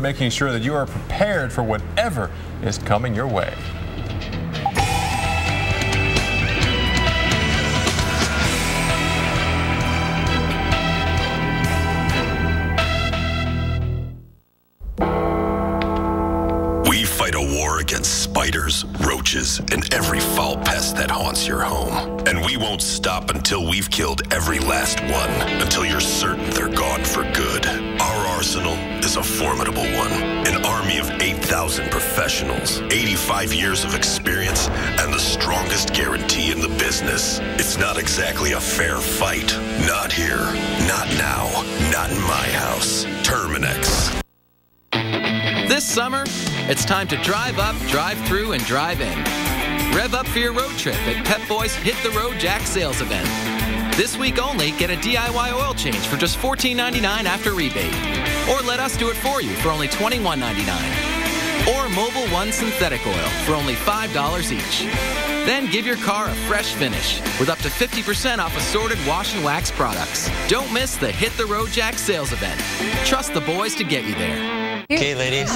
making sure that you are prepared for whatever is coming your way. We fight a war against spiders, roaches, and every foul pest that haunts your home. And we won't stop until we've killed every last one, until you're certain they're gone for good. Our arsenal is a formidable one. An army of 8,000 professionals, 85 years of experience, and the strongest guarantee in the business. It's not exactly a fair fight. Not here. Not now. Not in my house. Terminex. This summer, it's time to drive up, drive through, and drive in. Rev up for your road trip at Pep Boys Hit the Road Jack sales event. This week only, get a DIY oil change for just $14.99 after rebate. Or let us do it for you for only $21.99. Or Mobil 1 synthetic oil for only $5 each. Then give your car a fresh finish with up to 50% off assorted wash and wax products. Don't miss the Hit the Road Jack sales event. Trust the boys to get you there. Okay, ladies,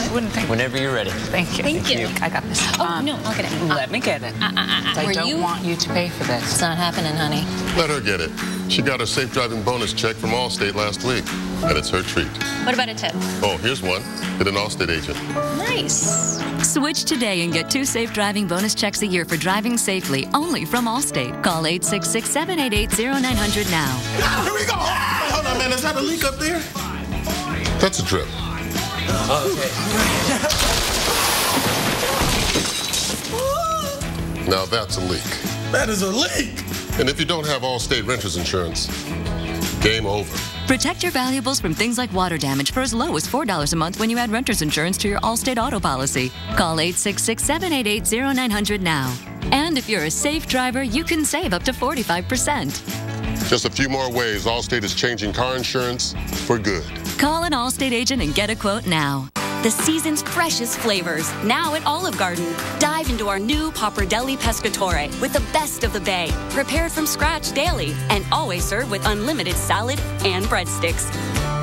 whenever you're ready. Thank you. Thank you. I got this. Oh, no, I'll get it. Let me get it. I don't want you to pay for this. It's not happening, honey. Let her get it. She got her safe driving bonus check from Allstate last week, and it's her treat. What about a tip? Oh, here's one. Get an Allstate agent. Nice. Switch today and get 2 safe driving bonus checks a year for driving safely, only from Allstate. Call 866-788-0900 now. Here we go. Hold on, man. Is that a leak up there? That's a drip. Okay. Now that's a leak. That is a leak. And if you don't have Allstate renter's insurance, game over. Protect your valuables from things like water damage for as low as $4 a month when you add renter's insurance to your Allstate auto policy. Call 866-788-0900 now. And if you're a safe driver, you can save up to 45%. Just a few more ways Allstate is changing car insurance for good. Call an Allstate agent and get a quote now. The season's freshest flavors, now at Olive Garden. Dive into our new Pappardelle Pescatore with the best of the bay, prepared from scratch daily, and always served with unlimited salad and breadsticks.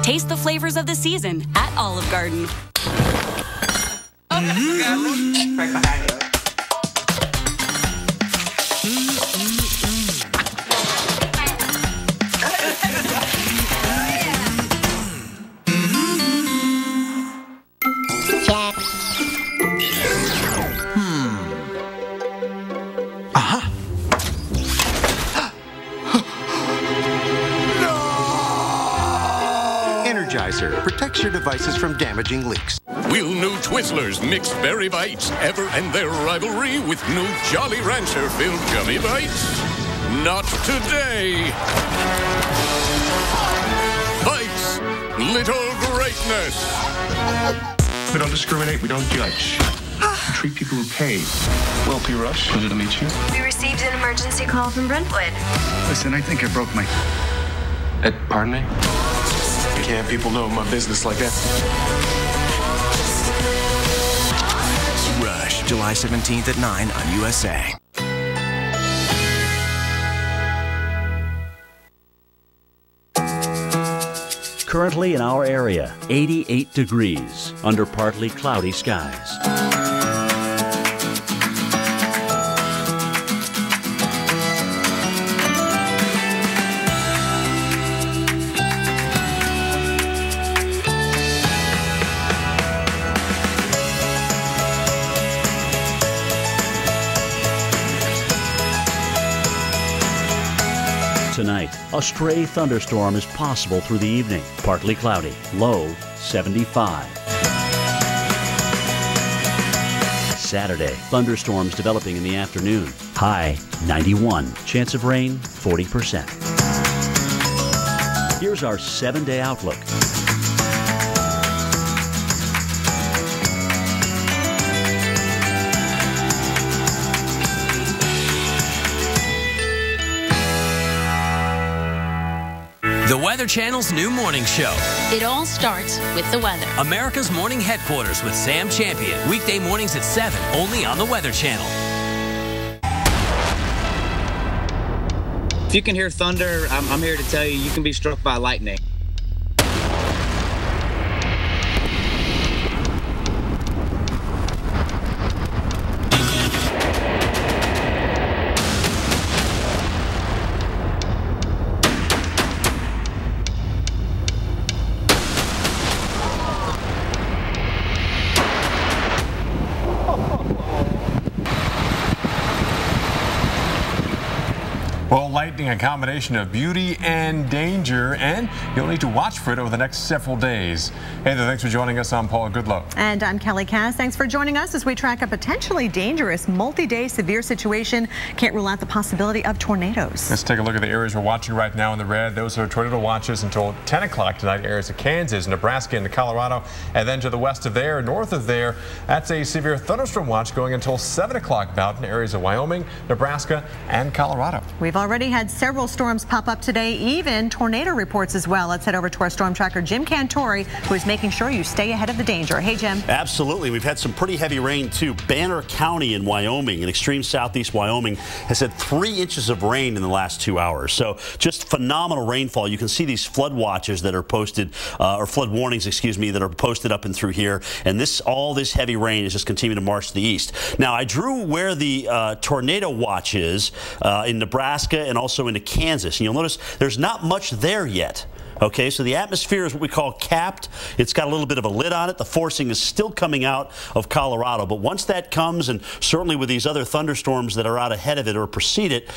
Taste the flavors of the season at Olive Garden. Right behind you. Protects your devices from damaging leaks. Will new Twizzlers mixed berry bites ever end their rivalry with new Jolly Rancher filled gummy bites? Not today. Bites, little greatness. We don't discriminate, we don't judge. We treat people who pay. Well, P. Rush, pleasure to meet you. We received an emergency call from Brentwood. Listen, I think I broke my... pardon me? Can't people know my business like that? Rush, July 17th at 9 on USA. Currently in our area, 88 degrees under partly cloudy skies. Tonight, a stray thunderstorm is possible through the evening. Partly cloudy, low 75. Saturday, thunderstorms developing in the afternoon. High 91. Chance of rain 40%. Here's our 7-day outlook. The Weather Channel's new morning show. It all starts with the weather. America's morning headquarters with Sam Champion. Weekday mornings at 7, only on the Weather Channel. If you can hear thunder, I'm here to tell you, you can be struck by lightning. Well, lightning, a combination of beauty and danger, and you'll need to watch for it over the next several days. Hey there, thanks for joining us. I'm Paul Goodlow. And I'm Kelly Cass. Thanks for joining us as we track a potentially dangerous multi-day severe situation. Can't rule out the possibility of tornadoes. Let's take a look at the areas we're watching right now in the red. Those are tornado watches until 10 o'clock tonight. Areas of Kansas, Nebraska, and Colorado. And then to the west of there, north of there, that's a severe thunderstorm watch going until 7 o'clock about in areas of Wyoming, Nebraska, and Colorado. We've already had several storms pop up today, even tornado reports as well. Let's head over to our storm tracker, Jim Cantori, who is making sure you stay ahead of the danger. Hey, Jim. Absolutely. We've had some pretty heavy rain, too. Banner County in Wyoming, in extreme southeast Wyoming, has had 3 inches of rain in the last 2 hours. So just phenomenal rainfall. You can see these flood watches that are posted, or flood warnings, excuse me, that are posted up and through here. And all this heavy rain is just continuing to march to the east. Now, I drew where the tornado watch is in Nebraska and also into Kansas. And you'll notice there's not much there yet. Okay, so the atmosphere is what we call capped. It's got a little bit of a lid on it. The forcing is still coming out of Colorado. But once that comes, and certainly with these other thunderstorms that are out ahead of it or precede it,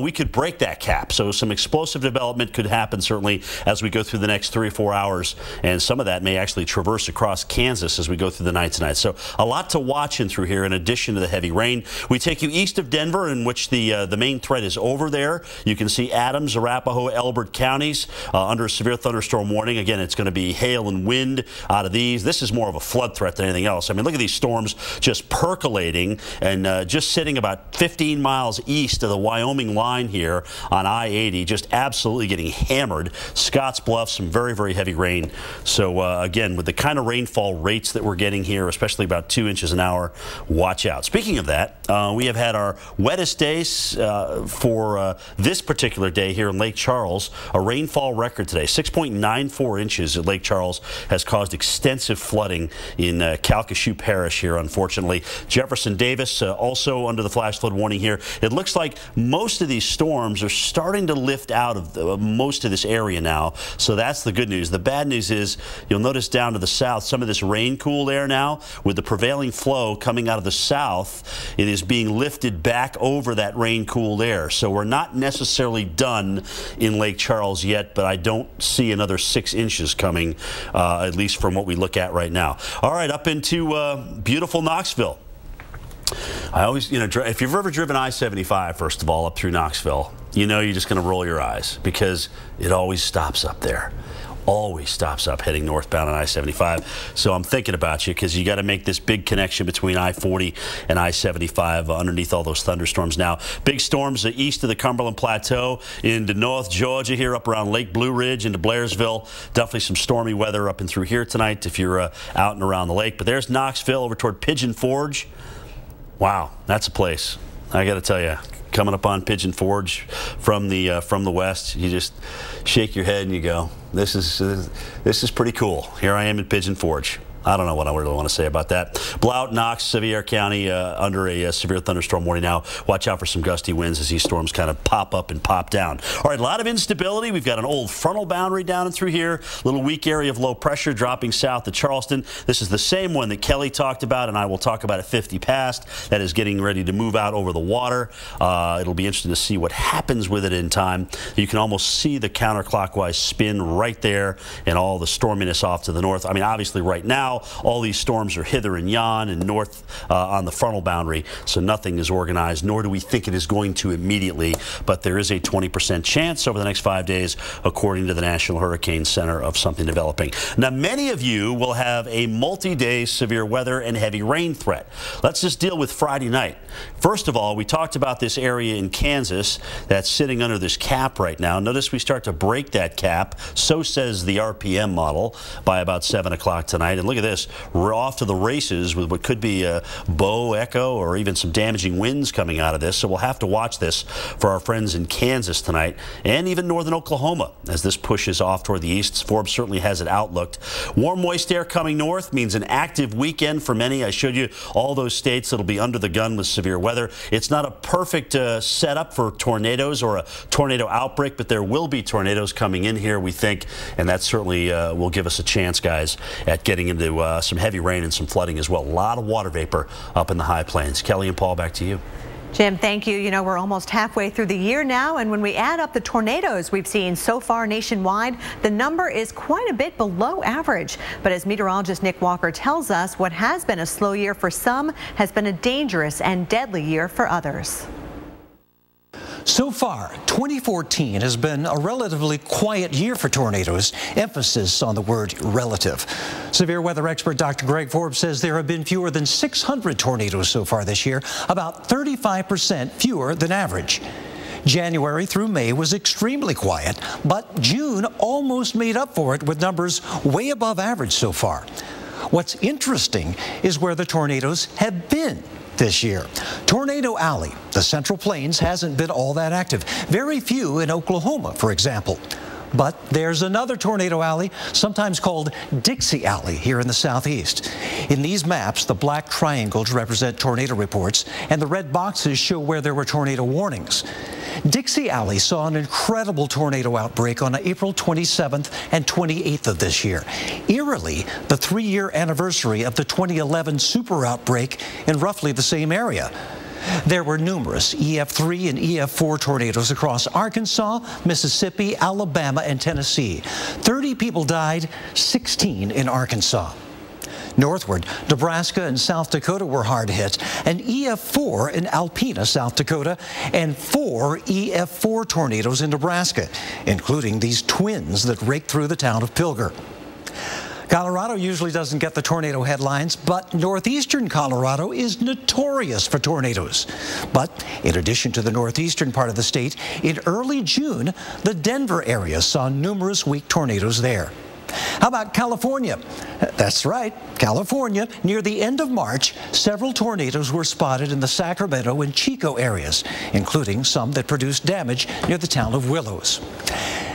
we could break that cap. So some explosive development could happen, certainly, as we go through the next 3 or 4 hours. And some of that may actually traverse across Kansas as we go through the night tonight. So a lot to watch in through here in addition to the heavy rain. We take you east of Denver, in which the main threat is over there. You can see Adams, Arapahoe, Elbert counties under severe thunderstorm warning. Again, it's going to be hail and wind out of these. This is more of a flood threat than anything else. I mean, look at these storms just percolating and just sitting about 15 miles east of the Wyoming line here on I-80, just absolutely getting hammered. Scotts Bluff, some very, very heavy rain. So, again, with the kind of rainfall rates that we're getting here, especially about 2 inches an hour, watch out. Speaking of that, we have had our wettest days for this particular day here in Lake Charles, a rainfall record today. 6.94 inches at Lake Charles has caused extensive flooding in Calcasieu Parish here, unfortunately. Jefferson Davis also under the flash flood warning here. It looks like most of these storms are starting to lift out of most of this area now, so that's the good news. The bad news is you'll notice down to the south some of this rain-cooled air now. With the prevailing flow coming out of the south, it is being lifted back over that rain-cooled air. So we're not necessarily done in Lake Charles yet, but I don't see another 6 inches coming, at least from what we look at right now. All right, up into beautiful Knoxville. I always, if you've ever driven I-75, first of all, up through Knoxville, you know you're just going to roll your eyes because it always stops up there. Always stops up heading northbound on I-75. So I'm thinking about you because you got to make this big connection between I-40 and I-75 underneath all those thunderstorms now. Big storms east of the Cumberland Plateau into North Georgia here up around Lake Blue Ridge into Blairsville. Definitely some stormy weather up and through here tonight if you're out and around the lake. But there's Knoxville over toward Pigeon Forge. Wow, that's a place. I got to tell you. Coming up on Pigeon Forge from the west, you just shake your head and you go, this is pretty cool. Here I am in Pigeon Forge. I don't know what I really want to say about that. Blount, Knox, Sevier County under a severe thunderstorm warning now. Watch out for some gusty winds as these storms kind of pop up and pop down. All right, a lot of instability. We've got an old frontal boundary down and through here. Little weak area of low pressure dropping south of Charleston. This is the same one that Kelly talked about, and I will talk about at 50 past. That is getting ready to move out over the water. It'll be interesting to see what happens with it in time. You can almost see the counterclockwise spin right there and all the storminess off to the north. I mean, obviously right now, all these storms are hither and yon and north on the frontal boundary, so nothing is organized, nor do we think it is going to immediately, but there is a 20% chance over the next 5 days, according to the National Hurricane Center, of something developing. Now, many of you will have a multi-day severe weather and heavy rain threat. Let's just deal with Friday night. First of all, we talked about this area in Kansas that's sitting under this cap right now. Notice we start to break that cap, so says the RPM model, by about 7 o'clock tonight. And look at this, we're off to the races with what could be a bow, echo, or even some damaging winds coming out of this. So we'll have to watch this for our friends in Kansas tonight and even northern Oklahoma as this pushes off toward the east. Forbes certainly has it outlooked. Warm, moist air coming north means an active weekend for many. I showed you all those states that'll be under the gun with severe weather. It's not a perfect setup for tornadoes or a tornado outbreak, but there will be tornadoes coming in here, we think, and that certainly will give us a chance, guys, at getting into some heavy rain and some flooding as well. A lot of water vapor up in the high plains. Kelly and Paul, back to you. Jim, thank you. You know, we're almost halfway through the year now, and when we add up the tornadoes we've seen so far nationwide, the number is quite a bit below average. But as meteorologist Nick Walker tells us, what has been a slow year for some has been a dangerous and deadly year for others. So far, 2014 has been a relatively quiet year for tornadoes, emphasis on the word relative. Severe weather expert Dr. Greg Forbes says there have been fewer than 600 tornadoes so far this year, about 35% fewer than average. January through May was extremely quiet, but June almost made up for it with numbers way above average so far. What's interesting is where the tornadoes have been this year. Tornado Alley, the Central Plains, hasn't been all that active. Very few in Oklahoma, for example. But there's another Tornado Alley, sometimes called Dixie Alley, here in the southeast. In these maps, the black triangles represent tornado reports, and the red boxes show where there were tornado warnings. Dixie Alley saw an incredible tornado outbreak on April 27th and 28th of this year. Eerily, the 3-year anniversary of the 2011 super outbreak in roughly the same area. There were numerous EF3 and EF4 tornadoes across Arkansas, Mississippi, Alabama, and Tennessee. 30 people died, 16 in Arkansas. Northward, Nebraska and South Dakota were hard hit, an EF4 in Alpena, South Dakota, and 4 EF4 tornadoes in Nebraska, including these twins that raked through the town of Pilger. Colorado usually doesn't get the tornado headlines, but northeastern Colorado is notorious for tornadoes. But in addition to the northeastern part of the state, in early June, the Denver area saw numerous weak tornadoes there. How about California? That's right, California. Near the end of March, several tornadoes were spotted in the Sacramento and Chico areas, including some that produced damage near the town of Willows.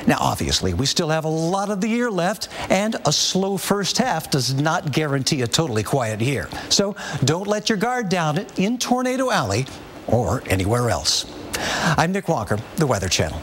Now, obviously, we still have a lot of the year left, and a slow first half does not guarantee a totally quiet year. So don't let your guard down in Tornado Alley or anywhere else. I'm Nick Walker, the Weather Channel.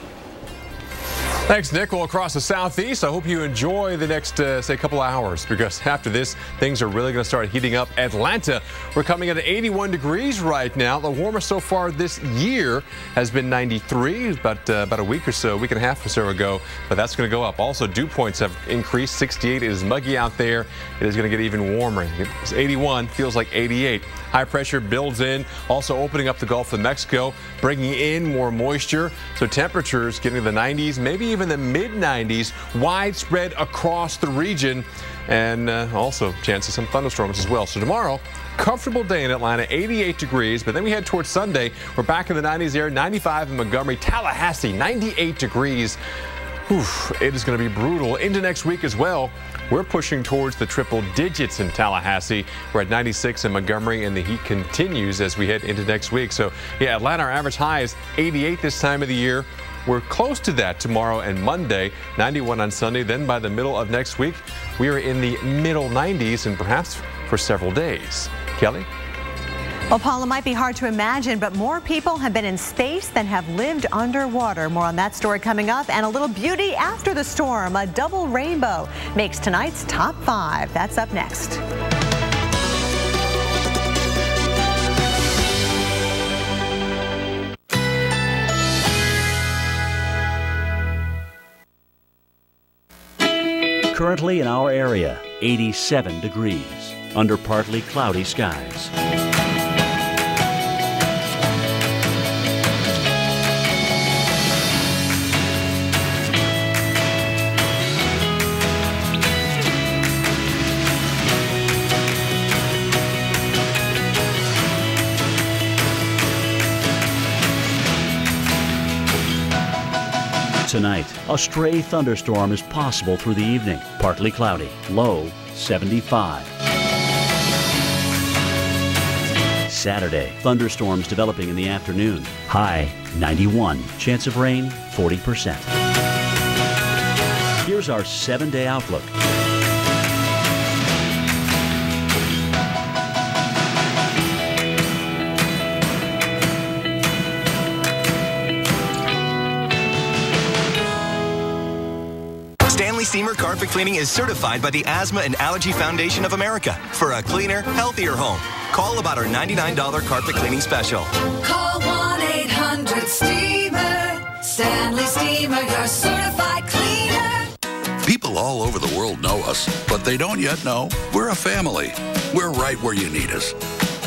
Thanks, Nick. Well, across the southeast, I hope you enjoy the next, say, couple hours, because after this, things are really going to start heating up. Atlanta, we're coming at 81 degrees right now. The warmest so far this year has been 93, about a week and a half or so ago, but that's going to go up. Also, dew points have increased. 68. It is muggy out there. It is going to get even warmer. It's 81, feels like 88. High pressure builds in, also opening up the Gulf of Mexico, bringing in more moisture. So temperatures getting to the 90s, maybe even the mid-90s, widespread across the region, and also chance of some thunderstorms as well. So tomorrow, comfortable day in Atlanta, 88 degrees, but then we head towards Sunday. We're back in the 90s there, 95 in Montgomery, Tallahassee, 98 degrees. Oof, it is going to be brutal into next week as well. We're pushing towards the triple digits in Tallahassee. We're at 96 in Montgomery, and the heat continues as we head into next week. So, yeah, Atlanta, our average high is 88 this time of the year. We're close to that tomorrow and Monday, 91 on Sunday. Then by the middle of next week, we are in the middle 90s and perhaps for several days. Kelly? Well, Paul, it might be hard to imagine, but more people have been in space than have lived underwater. More on that story coming up, and a little beauty after the storm. A double rainbow makes tonight's top 5. That's up next. Currently in our area, 87 degrees, under partly cloudy skies. Tonight, a stray thunderstorm is possible through the evening. Partly cloudy, low 75. Saturday, thunderstorms developing in the afternoon. High 91, chance of rain 40%. Here's our 7-day outlook. Steamer carpet cleaning is certified by the Asthma and Allergy Foundation of America for a cleaner, healthier home. Call about our $99 carpet cleaning special. Call 1-800-STEAMER. Stanley Steamer, your certified cleaner. People all over the world know us, but they don't yet know we're a family. We're right where you need us.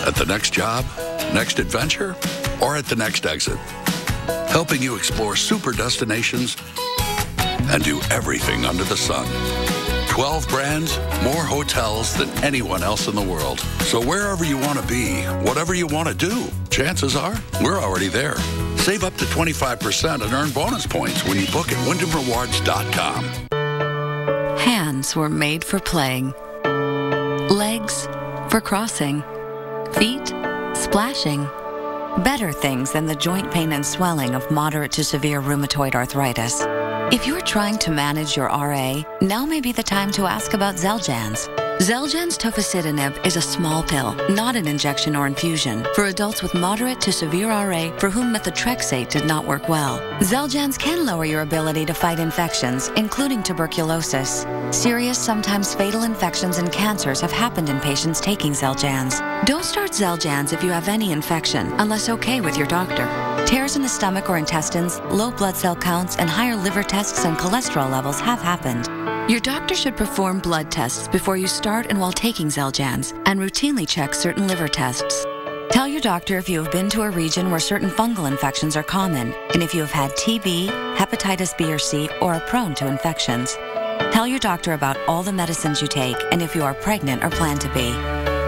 At the next job, next adventure, or at the next exit. Helping you explore super destinations and do everything under the sun. 12 brands, more hotels than anyone else in the world. So wherever you want to be, whatever you want to do, chances are we're already there. Save up to 25% and earn bonus points when you book at WyndhamRewards.com. Hands were made for playing. Legs for crossing. Feet splashing. Better things than the joint pain and swelling of moderate to severe rheumatoid arthritis. If you're trying to manage your RA, now may be the time to ask about Xeljanz. Xeljanz tofacitinib is a small pill, not an injection or infusion, for adults with moderate to severe RA for whom methotrexate did not work well. Xeljanz can lower your ability to fight infections, including tuberculosis. Serious, sometimes fatal infections and cancers have happened in patients taking Xeljanz. Don't start Xeljanz if you have any infection, unless okay with your doctor. Tears in the stomach or intestines, low blood cell counts, and higher liver tests and cholesterol levels have happened. Your doctor should perform blood tests before you start and while taking Xeljanz, and routinely check certain liver tests. Tell your doctor if you have been to a region where certain fungal infections are common, and if you have had TB, hepatitis B or C, or are prone to infections. Tell your doctor about all the medicines you take, and if you are pregnant or plan to be.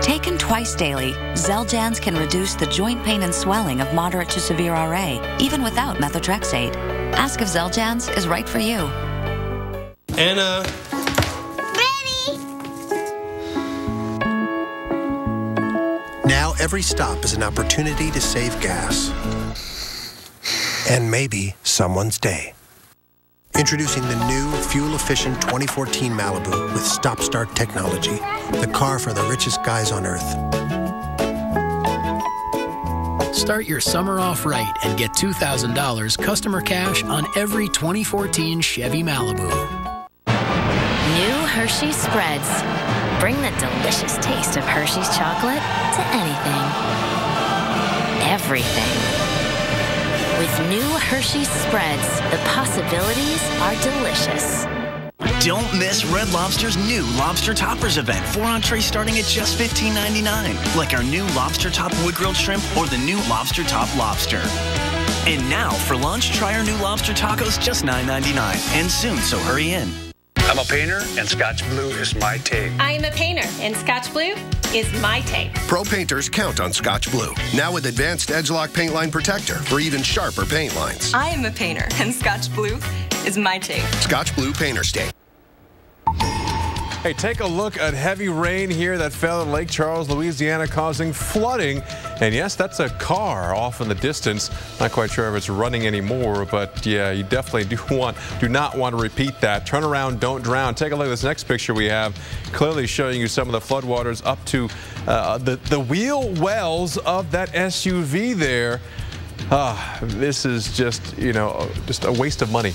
Taken twice daily, Xeljanz can reduce the joint pain and swelling of moderate to severe RA, even without methotrexate. Ask if Xeljanz is right for you. Anna. Ready? Now every stop is an opportunity to save gas. And maybe someone's day. Introducing the new fuel-efficient 2014 Malibu with stop-start technology. The car for the richest guys on Earth. Start your summer off right and get $2,000 customer cash on every 2014 Chevy Malibu. New Hershey's Spreads. Bring the delicious taste of Hershey's chocolate to anything. Everything. With new Hershey's Spreads, the possibilities are delicious. Don't miss Red Lobster's new Lobster Toppers event. 4 entrees starting at just $15.99. Like our new Lobster Top Wood-Grilled Shrimp or the new Lobster Top Lobster. And now, for lunch, try our new Lobster Tacos, just $9.99. And soon, so hurry in. I'm a painter, and Scotch Blue is my tape. I'm a painter, and Scotch Blue is my tape. Pro painters count on Scotch Blue. Now with advanced Edge-Lock paint line protector for even sharper paint lines. I am a painter, and Scotch Blue is my tape. Scotch Blue Painter's Tape. Hey, take a look at heavy rain here that fell in Lake Charles, Louisiana, causing flooding. And yes, that's a car off in the distance. Not quite sure if it's running anymore, but yeah, you definitely do not want to repeat that. Turn around, don't drown. Take a look at this next picture we have, clearly showing you some of the floodwaters up to the wheel wells of that SUV there. This is just, you know, just a waste of money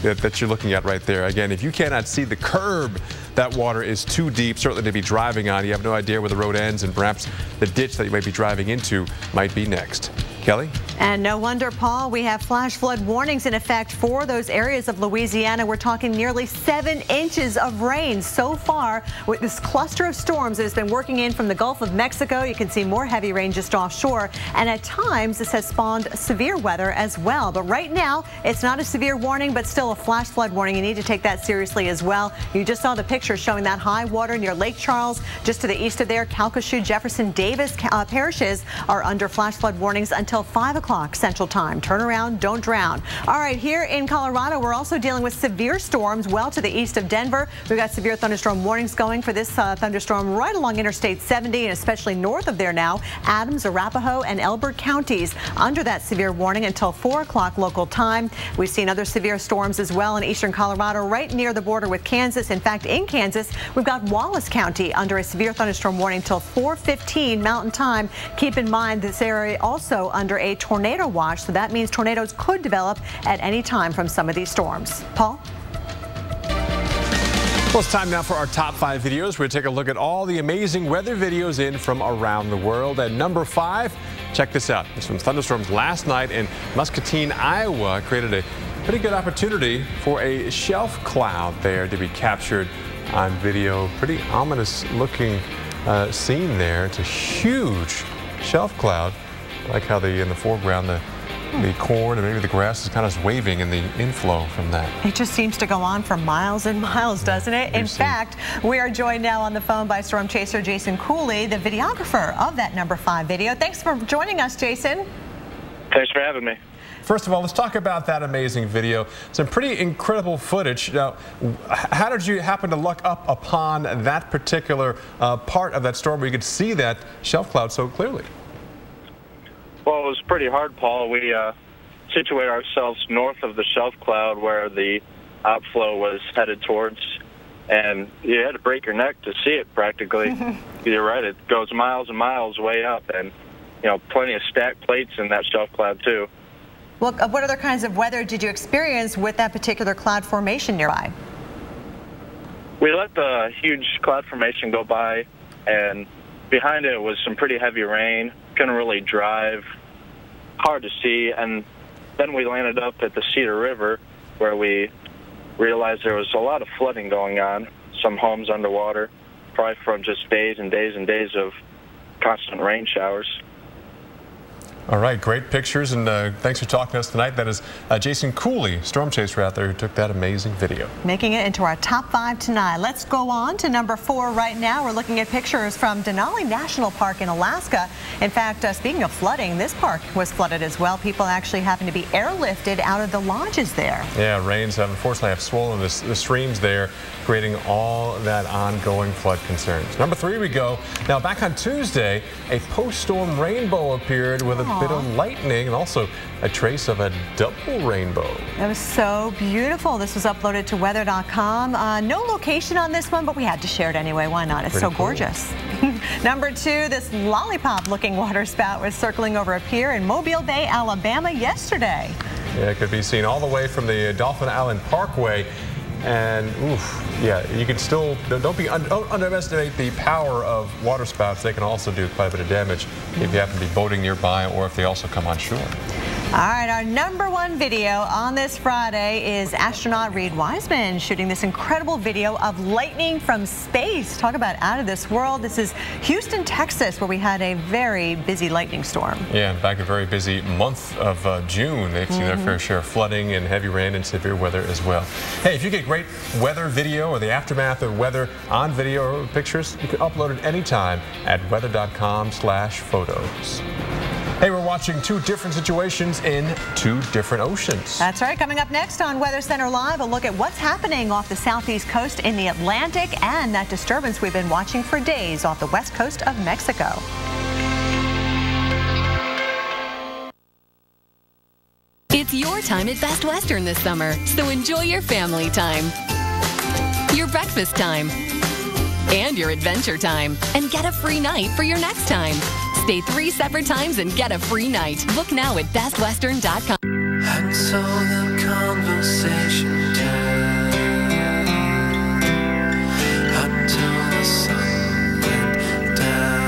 that you're looking at right there. Again, if you cannot see the curb, that water is too deep, certainly to be driving on. You have no idea where the road ends, and perhaps the ditch that you may be driving into might be next. Kelly? And no wonder, Paul, we have flash flood warnings in effect for those areas of Louisiana. We're talking nearly 7 inches of rain so far with this cluster of storms that has been working in from the Gulf of Mexico. You can see more heavy rain just offshore, and at times this has spawned severe weather as well. But right now, it's not a severe warning, but still a flash flood warning. You need to take that seriously as well. You just saw the picture showing that high water near Lake Charles. Just to the east of there, Calcasieu, Jefferson, Davis parishes are under flash flood warnings until 5 o'clock Central Time. Turn around, don't drown. All right, here in Colorado, we're also dealing with severe storms well to the east of Denver. We've got severe thunderstorm warnings going for this thunderstorm right along Interstate 70 and especially north of there now. Adams, Arapahoe, and Elbert counties under that severe warning until 4 o'clock local time. We've seen other severe storms as well in eastern Colorado right near the border with Kansas. In fact, in Kansas, we've got Wallace County under a severe thunderstorm warning till 4:15 Mountain Time. Keep in mind this area also under a tornado watch, so that means tornadoes could develop at any time from some of these storms. Paul? Well, it's time now for our top 5 videos. We're going to take a look at all the amazing weather videos in from around the world. At number 5, check this out. It's from thunderstorms last night in Muscatine, Iowa. Created a pretty good opportunity for a shelf cloud there to be captured on video. Pretty ominous looking scene there. It's a huge shelf cloud. I like how in the foreground the corn and maybe the grass is kind of waving in the inflow from that. It just seems to go on for miles and miles, doesn't it? In fact, we are joined now on the phone by storm chaser Jason Cooley, the videographer of that number 5 video. Thanks for joining us, Jason. Thanks for having me. First of all, let's talk about that amazing video. Some pretty incredible footage. Now, how did you happen to luck up upon that particular part of that storm where you could see that shelf cloud so clearly? Well, it was pretty hard, Paul. We situate ourselves north of the shelf cloud where the outflow was headed towards, and you had to break your neck to see it practically. You're right, it goes miles and miles way up, and plenty of stacked plates in that shelf cloud too. Well, what other kinds of weather did you experience with that particular cloud formation nearby? We let the huge cloud formation go by, and behind it was some pretty heavy rain. Couldn't really drive, hard to see, and then we landed up at the Cedar River where we realized there was a lot of flooding going on, some homes underwater, probably from just days and days and days of constant rain showers. All right, great pictures, and thanks for talking to us tonight. That is Jason Cooley, storm chaser out there, who took that amazing video. Making it into our top 5 tonight. Let's go on to number 4 right now. We're looking at pictures from Denali National Park in Alaska. In fact, speaking of flooding, this park was flooded as well. People actually having to be airlifted out of the lodges there. Yeah, rains unfortunately have swollen the streams there, creating all that ongoing flood concerns. Number 3 we go. Now, back on Tuesday, a post-storm rainbow appeared with a bit of lightning and also a trace of a double rainbow. It was so beautiful. This was uploaded to weather.com. No location on this one, but we had to share it anyway. Why not? It's pretty so cool. Gorgeous. Number 2, this lollipop-looking waterspout was circling over a pier in Mobile Bay, Alabama yesterday. Yeah, it could be seen all the way from the Dolphin Island Parkway. And oof, yeah, you can still don't underestimate the power of waterspouts. They can also do quite a bit of damage if you happen to be boating nearby or if they also come on shore. All right, our number 1 video on this Friday is astronaut Reed Wiseman shooting this incredible video of lightning from space. Talk about out of this world. This is Houston, Texas, where we had a very busy lightning storm. Yeah, in fact, a very busy month of June. They've seen their fair share of flooding and heavy rain and severe weather as well. Hey, if you get great weather video or the aftermath of weather on video or pictures, you can upload it anytime at weather.com/photos. Hey, we're watching 2 different situations in 2 different oceans. That's right. Coming up next on Weather Center Live, a look at what's happening off the southeast coast in the Atlantic and that disturbance we've been watching for days off the west coast of Mexico. It's your time at Best Western this summer, so enjoy your family time, your breakfast time, and your adventure time, and get a free night for your next time. Stay 3 separate times and get a free night. Book now at bestwestern.com. And so the conversation turned until the sun went down.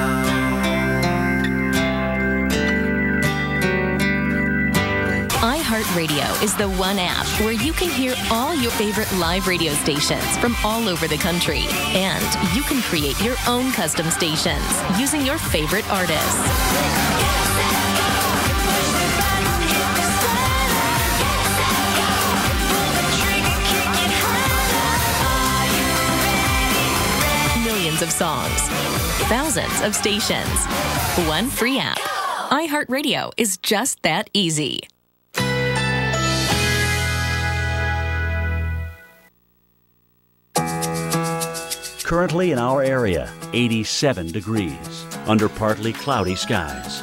iHeartRadio is the one app where you can hear all your favorite live radio stations from all over the country. And you can create your own custom stations using your favorite artists. Millions of songs, thousands of stations, one free app. iHeartRadio is just that easy. Currently in our area, 87 degrees under partly cloudy skies.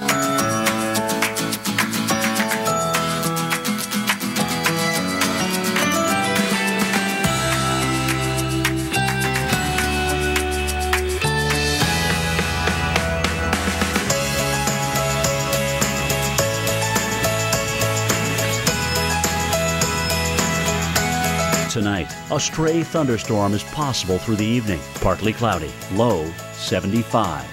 tonight. A stray thunderstorm is possible through the evening. Partly cloudy. Low 75.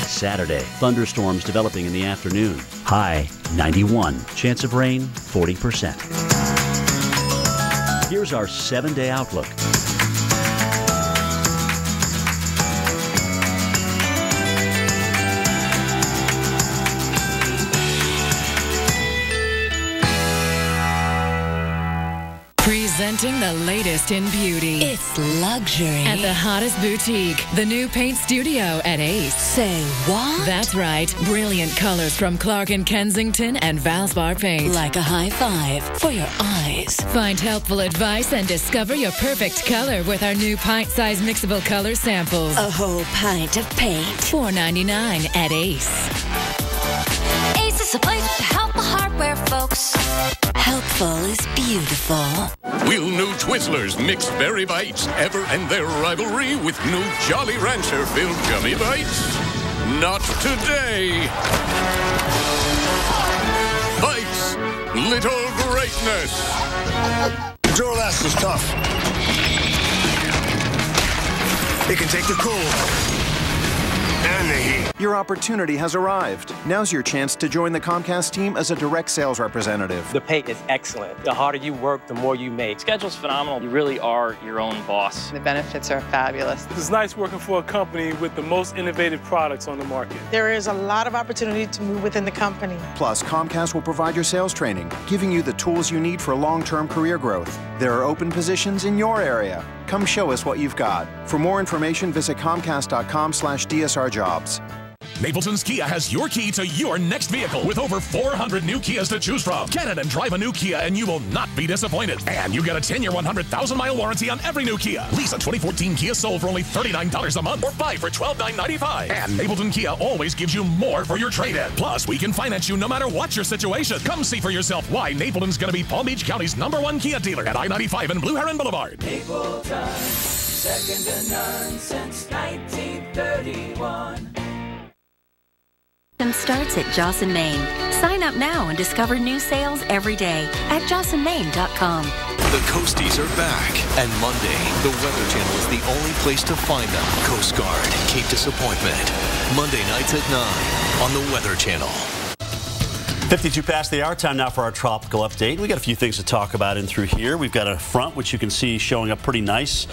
Saturday, thunderstorms developing in the afternoon. High 91. Chance of rain 40%. Here's our 7-day outlook. Presenting the latest in beauty. It's luxury. At the hottest boutique, the new paint studio at Ace. Say what? That's right. Brilliant colors from Clark & Kensington and Valspar Paint. Like a high five for your eyes. Find helpful advice and discover your perfect color with our new pint-size mixable color samples. A whole pint of paint. $4.99 at Ace. Ace is a place to help the hardware folks. Helpful is beautiful. Will new Twizzlers Mixed Berry Bites ever end their rivalry with new Jolly Rancher filled gummy bites? Not today. Bites, little greatness. Duralast is tough. It can take the cold and the heat. Your opportunity has arrived. Now's your chance to join the Comcast team as a direct sales representative. The pay is excellent. The harder you work, the more you make. Schedule's phenomenal. You really are your own boss. The benefits are fabulous. It's nice working for a company with the most innovative products on the market. There is a lot of opportunity to move within the company. Plus, Comcast will provide your sales training, giving you the tools you need for long-term career growth. There are open positions in your area. Come show us what you've got. For more information, visit comcast.com/DSRjobs. Napleton's Kia has your key to your next vehicle with over 400 new Kias to choose from. Get it and drive a new Kia and you will not be disappointed. And you get a 10-year, 100,000-mile warranty on every new Kia. Lease a 2014 Kia Soul for only $39 a month or buy for $12,995. And Napleton Kia always gives you more for your trade-in. Plus, we can finance you no matter what your situation. Come see for yourself why Napleton's going to be Palm Beach County's #1 Kia dealer at I-95 and Blue Heron Boulevard. Napleton, second to none since 1931. Starts at Joss & Main. Sign up now and discover new sales every day at jossandmain.com. The Coasties are back, and Monday, the Weather Channel is the only place to find them. Coast Guard, Cape Disappointment. Monday nights at 9 on the Weather Channel. 52 past the hour, time now for our tropical update. We got a few things to talk about in through here. We've got a front which you can see showing up pretty nice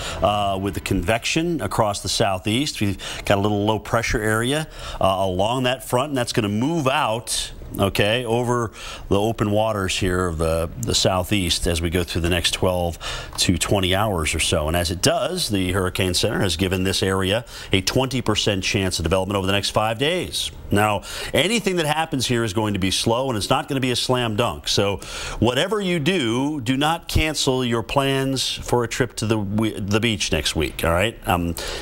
with the convection across the southeast. We've got a little low pressure area along that front, and that's going to move out, okay, over the open waters here of the southeast as we go through the next 12 to 20 hours or so. And as it does, the Hurricane Center has given this area a 20% chance of development over the next 5 days. Now, anything that happens here is going to be slow, and it's not going to be a slam dunk. So whatever you do, do not cancel your plans for a trip to the beach next week, all right?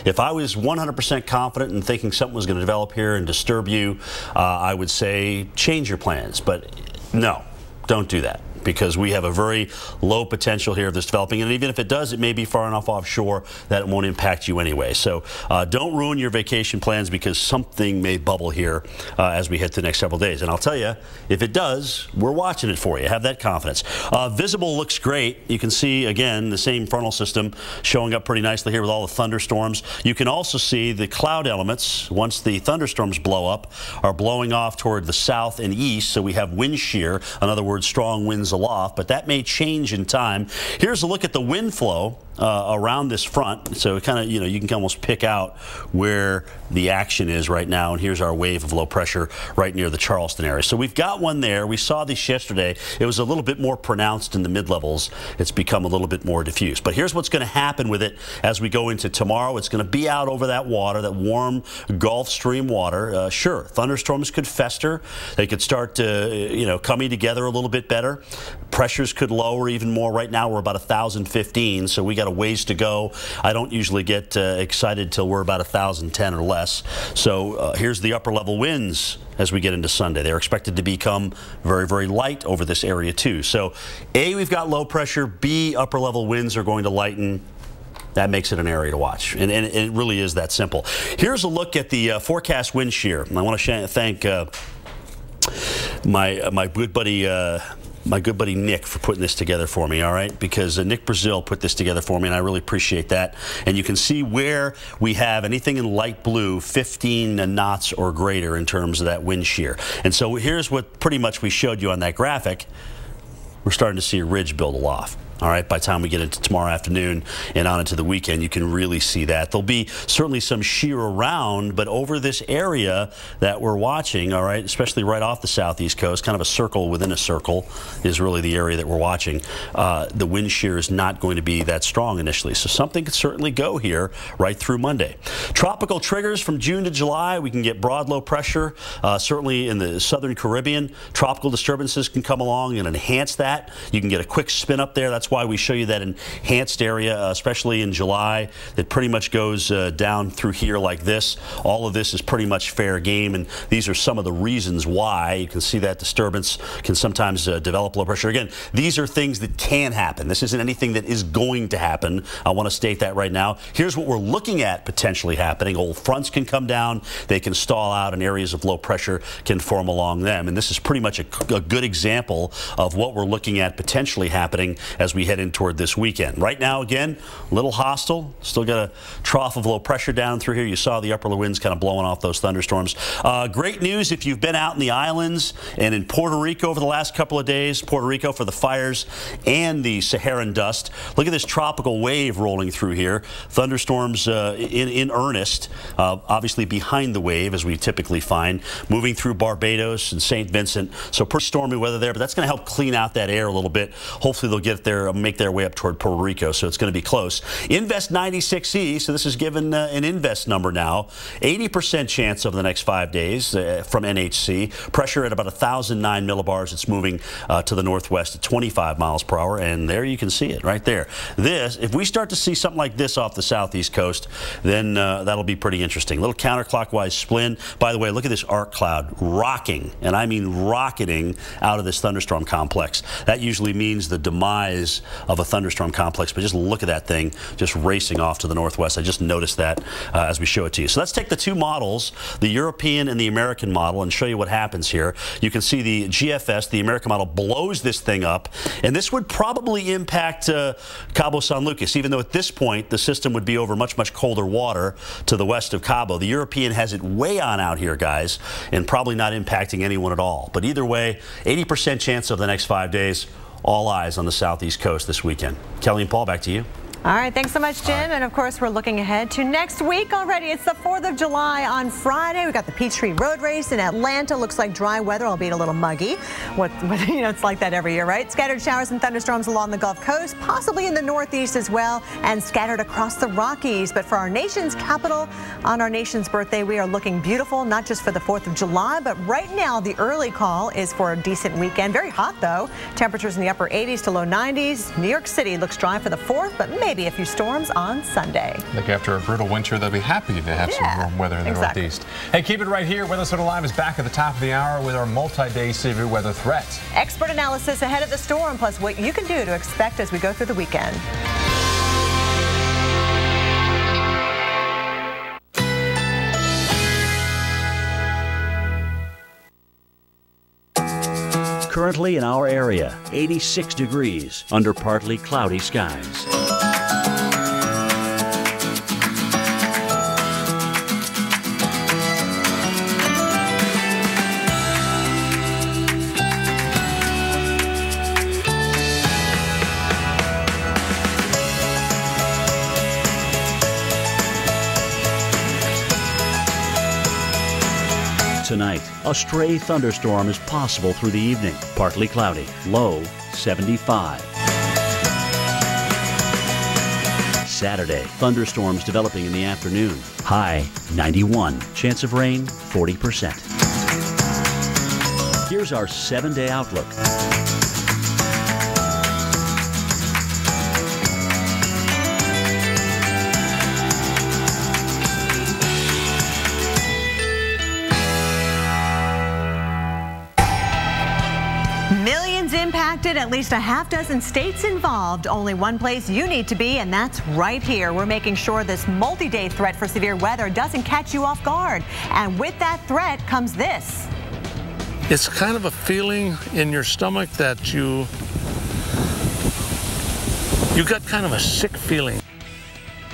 If I was 100% confident in thinking something was going to develop here and disturb you, I would say change your plans. But no, don't do that, because we have a very low potential here of this developing, and even if it does, it may be far enough offshore that it won't impact you anyway. So don't ruin your vacation plans because something may bubble here as we hit the next several days. And I'll tell you, if it does, we're watching it for you. Have that confidence. Visible looks great. You can see, again, the same frontal system showing up pretty nicely here with all the thunderstorms. You can also see the cloud elements, once the thunderstorms blow up, are blowing off toward the south and east, so we have wind shear, in other words, strong winds aloft, but that may change in time. Here's a look at the wind flow around this front. So kind of, you can almost pick out where the action is right now. And here's our wave of low pressure right near the Charleston area. So we've got one there. We saw this yesterday. It was a little bit more pronounced in the mid-levels. It's become a little bit more diffuse. But here's what's going to happen with it as we go into tomorrow. It's going to be out over that water, that warm Gulf Stream water. Sure, thunderstorms could fester. They could start to, coming together a little bit better. Pressures could lower even more. Right now we're about 1,015, so we got a ways to go. I don't usually get excited till we're about 1,010 or less. So here's the upper level winds as we get into Sunday. They're expected to become very, very light over this area too. So A, we've got low pressure. B, upper level winds are going to lighten. That makes it an area to watch, and it really is that simple. Here's a look at the forecast wind shear. I want to thank my good buddy my good buddy Nick for putting this together for me, all right? Because Nick Brazil put this together for me, and I really appreciate that. And you can see where we have anything in light blue, 15 knots or greater in terms of that wind shear. And so here's what pretty much we showed you on that graphic. We're starting to see a ridge build aloft. All right, by the time we get into tomorrow afternoon and on into the weekend, you can really see that. There'll be certainly some shear around, but over this area that we're watching, all right, especially right off the southeast coast, kind of a circle within a circle is really the area that we're watching. The wind shear is not going to be that strong initially, so something could certainly go here right through Monday. Tropical triggers from June to July. We can get broad low pressure, certainly in the southern Caribbean. Tropical disturbances can come along and enhance that. You can get a quick spin up there. That's why we show you that enhanced area, especially in July, that pretty much goes down through here like this. All of this is pretty much fair game, and these are some of the reasons why. You can see that disturbance can sometimes develop low pressure. Again, these are things that can happen. This isn't anything that is going to happen. I want to state that right now. Here's what we're looking at potentially happening. Old fronts can come down. They can stall out, and areas of low pressure can form along them. And this is pretty much a good example of what we're looking at potentially happening as we head in toward this weekend. Right now, again, a little hostile. Still got a trough of low pressure down through here. You saw the upper winds kind of blowing off those thunderstorms. Great news if you've been out in the islands and in Puerto Rico over the last couple of days. Puerto Rico for the fires and the Saharan dust. Look at this tropical wave rolling through here. Thunderstorms in earnest, obviously behind the wave, as we typically find, moving through Barbados and St. Vincent. So pretty stormy weather there, but that's going to help clean out that air a little bit. Hopefully they'll get there, make their way up toward Puerto Rico, so it's going to be close. Invest 96E, so this is given an Invest number now. 80% chance over the next 5 days from NHC. Pressure at about 1,009 millibars. It's moving to the northwest at 25 miles per hour, and there you can see it right there. This, if we start to see something like this off the southeast coast, then that'll be pretty interesting. A little counterclockwise spin. By the way, look at this arc cloud rocking, and I mean rocketing out of this thunderstorm complex. That usually means the demise of a thunderstorm complex, but just look at that thing just racing off to the northwest. I just noticed that as we show it to you. So let's take the two models, the European and the American model, and show you what happens here. You can see the GFS, the American model, blows this thing up, and this would probably impact Cabo San Lucas, even though at this point the system would be over much, much colder water to the west of Cabo. The European has it way on out here, guys, and probably not impacting anyone at all. But either way, 80% chance of the next 5 days. All eyes on the southeast coast this weekend. Kelly and Paul, back to you. All right, thanks so much, Jim. Right. And of course, we're looking ahead to next week already. It's the 4th of July on Friday. We've got the Peachtree Road Race in Atlanta. Looks like dry weather, albeit a little muggy. You know, it's like that every year, right? Scattered showers and thunderstorms along the Gulf Coast, possibly in the Northeast as well, and scattered across the Rockies. But for our nation's capital, on our nation's birthday, we are looking beautiful, not just for the 4th of July, but right now the early call is for a decent weekend. Very hot, though. Temperatures in the upper 80s to low 90s. New York City looks dry for the 4th, but maybe a few storms on Sunday. I think after a brutal winter, they'll be happy to have some warm weather in the Northeast. Hey, keep it right here. Weather Center Live is back at the top of the hour with our multi-day severe weather threat. Expert analysis ahead of the storm, plus what you can do to expect as we go through the weekend. Currently in our area, 86 degrees under partly cloudy skies. Tonight, a stray thunderstorm is possible through the evening. Partly cloudy, low 75. Saturday, thunderstorms developing in the afternoon. High 91. Chance of rain 40%. Here's our 7-day outlook. Impacted, at least a half dozen states involved. Only one place you need to be, and that's right here. We're making sure this multi-day threat for severe weather doesn't catch you off guard. And with that threat comes this. It's kind of a feeling in your stomach that you got kind of a sick feeling.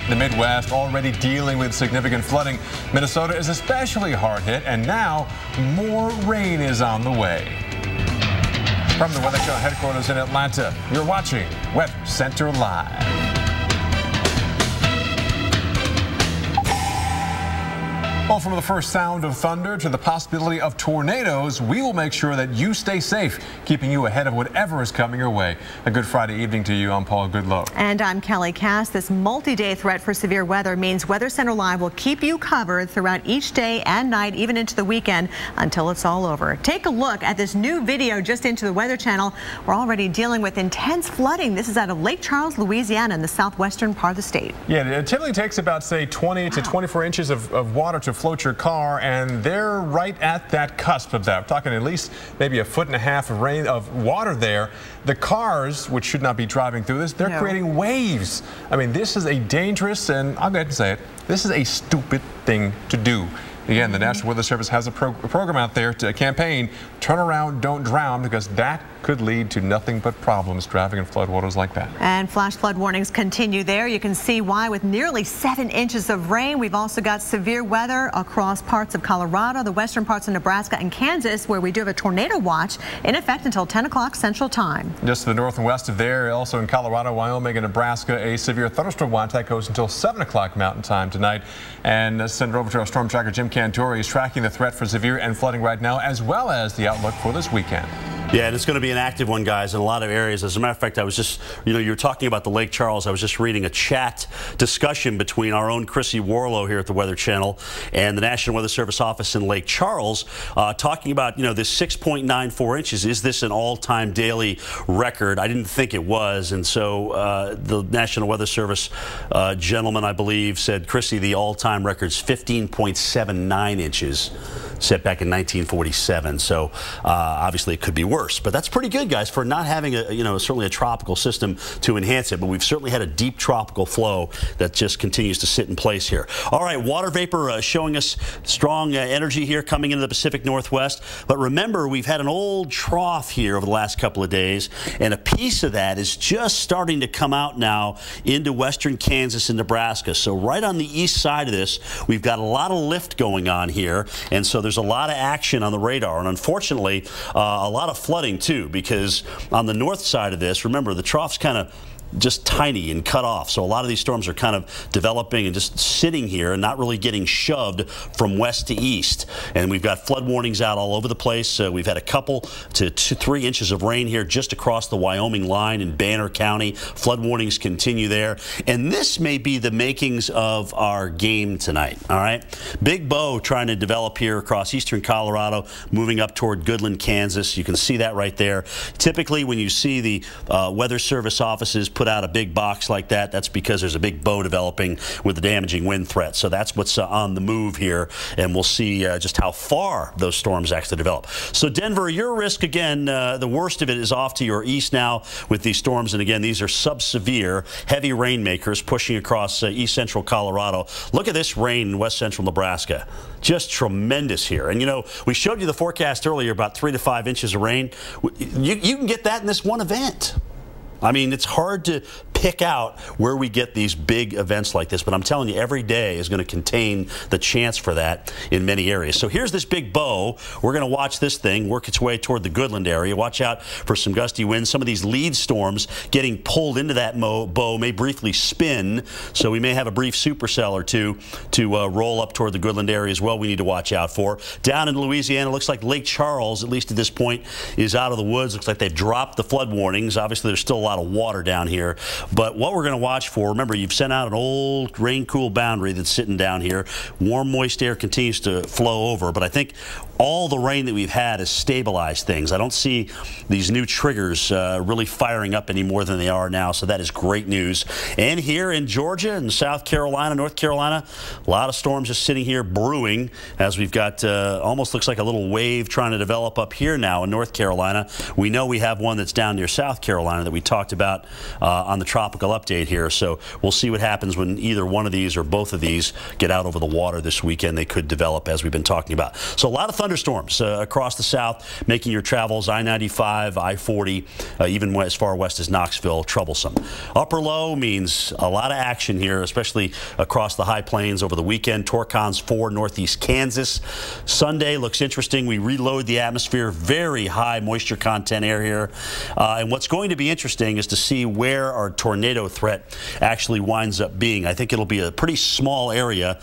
The Midwest already dealing with significant flooding. Minnesota is especially hard hit, and now more rain is on the way. From the Weather Channel headquarters in Atlanta, you're watching Weather Center Live. Well, from the first sound of thunder to the possibility of tornadoes, we will make sure that you stay safe, keeping you ahead of whatever is coming your way. A good Friday evening to you. I'm Paul Goodlow. And I'm Kelly Cass. This multi-day threat for severe weather means Weather Center Live will keep you covered throughout each day and night, even into the weekend, until it's all over. Take a look at this new video just into the Weather Channel. We're already dealing with intense flooding. This is out of Lake Charles, Louisiana, in the southwestern part of the state. Yeah, it typically takes about, say, 20 to 24 inches of water to float your car, and they're right at that cusp of that. We're talking at least maybe 1.5 feet of rain of water there. The cars, which should not be driving through this, they're creating waves. I mean, this is a dangerous, and I'll go ahead and say it, this is a stupid thing to do. Again, the National Weather Service has a program out there to campaign, turn around, don't drown, because that could lead to nothing but problems driving in floodwaters like that. And flash flood warnings continue there. You can see why with nearly 7 inches of rain. We've also got severe weather across parts of Colorado, the western parts of Nebraska and Kansas, where we do have a tornado watch in effect until 10 o'clock Central Time. Just to the north and west of there, also in Colorado, Wyoming, and Nebraska, a severe thunderstorm watch that goes until 7 o'clock Mountain Time tonight. And send it over to our storm tracker, Jim Cantori, is tracking the threat for severe and flooding right now, as well as the outlook for this weekend. Yeah, and it's going to be an active one, guys, in a lot of areas. As a matter of fact, I was just, you were talking about the Lake Charles. I was just reading a chat discussion between our own Chrissy Warlow here at the Weather Channel and the National Weather Service office in Lake Charles, talking about, this 6.94 inches. Is this an all-time daily record? I didn't think it was, and so the National Weather Service gentleman, I believe, said, Chrissy, the all-time record's 15.79 inches, set back in 1947. So obviously it could be worse, but that's pretty good, guys, for not having certainly a tropical system to enhance it. But we've certainly had a deep tropical flow that just continues to sit in place here. All right, water vapor showing us strong energy here coming into the Pacific Northwest. But remember, we've had an old trough here over the last couple of days, and a piece of that is just starting to come out now into western Kansas and Nebraska. So right on the east side of this, we've got a lot of lift going on here, and so there's a lot of action on the radar. And unfortunately, a lot of flooding too, because on the north side of this, remember, the trough's kind of just tiny and cut off. So a lot of these storms are kind of developing and just sitting here and not really getting shoved from west to east. And we've got flood warnings out all over the place. We've had a couple to 3 inches of rain here just across the Wyoming line in Banner County. Flood warnings continue there. And this may be the makings of our game tonight. All right. Big bow trying to develop here across eastern Colorado, moving up toward Goodland, Kansas. You can see that right there. Typically, when you see the Weather Service offices put out a big box like that, that's because there's a big bow developing with a damaging wind threat. So that's what's on the move here, and we'll see just how far those storms actually develop. So Denver, your risk again, the worst of it is off to your east now with these storms, and again, these are sub-severe, heavy rainmakers pushing across east central Colorado. Look at this rain in west central Nebraska. Just tremendous here. And we showed you the forecast earlier about 3 to 5 inches of rain. You can get that in this one event. I mean, it's hard to pick out where we get these big events like this, but I'm telling you, every day is going to contain the chance for that in many areas. So here's this big bow. We're going to watch this thing work its way toward the Goodland area. Watch out for some gusty winds. Some of these lead storms getting pulled into that bow may briefly spin, so we may have a brief supercell or two to roll up toward the Goodland area as well we need to watch out for. Down in Louisiana, looks like Lake Charles, at least at this point, is out of the woods. Looks like they've dropped the flood warnings. Obviously, there's still a lot of water down here, but what we're going to watch for, remember, you've sent out an old rain-cool boundary that's sitting down here. Warm, moist air continues to flow over, but I think all the rain that we've had has stabilized things. I don't see these new triggers really firing up any more than they are now, so that is great news. And here in Georgia and South Carolina, North Carolina, a lot of storms just sitting here brewing as we've got almost looks like a little wave trying to develop up here now in North Carolina. We know we have one that's down near South Carolina that we talked about on the tropical update here, so we'll see what happens when either one of these or both of these get out over the water this weekend. They could develop, as we've been talking about. So a lot of thunderstorms across the south, making your travels I-95, I-40, even as far west as Knoxville, troublesome. Upper low means a lot of action here, especially across the high plains over the weekend. Torcons 4, northeast Kansas. Sunday looks interesting. We reload the atmosphere. Very high moisture content air here. And what's going to be interesting is to see where our tornado threat actually winds up being. I think it'll be a pretty small area,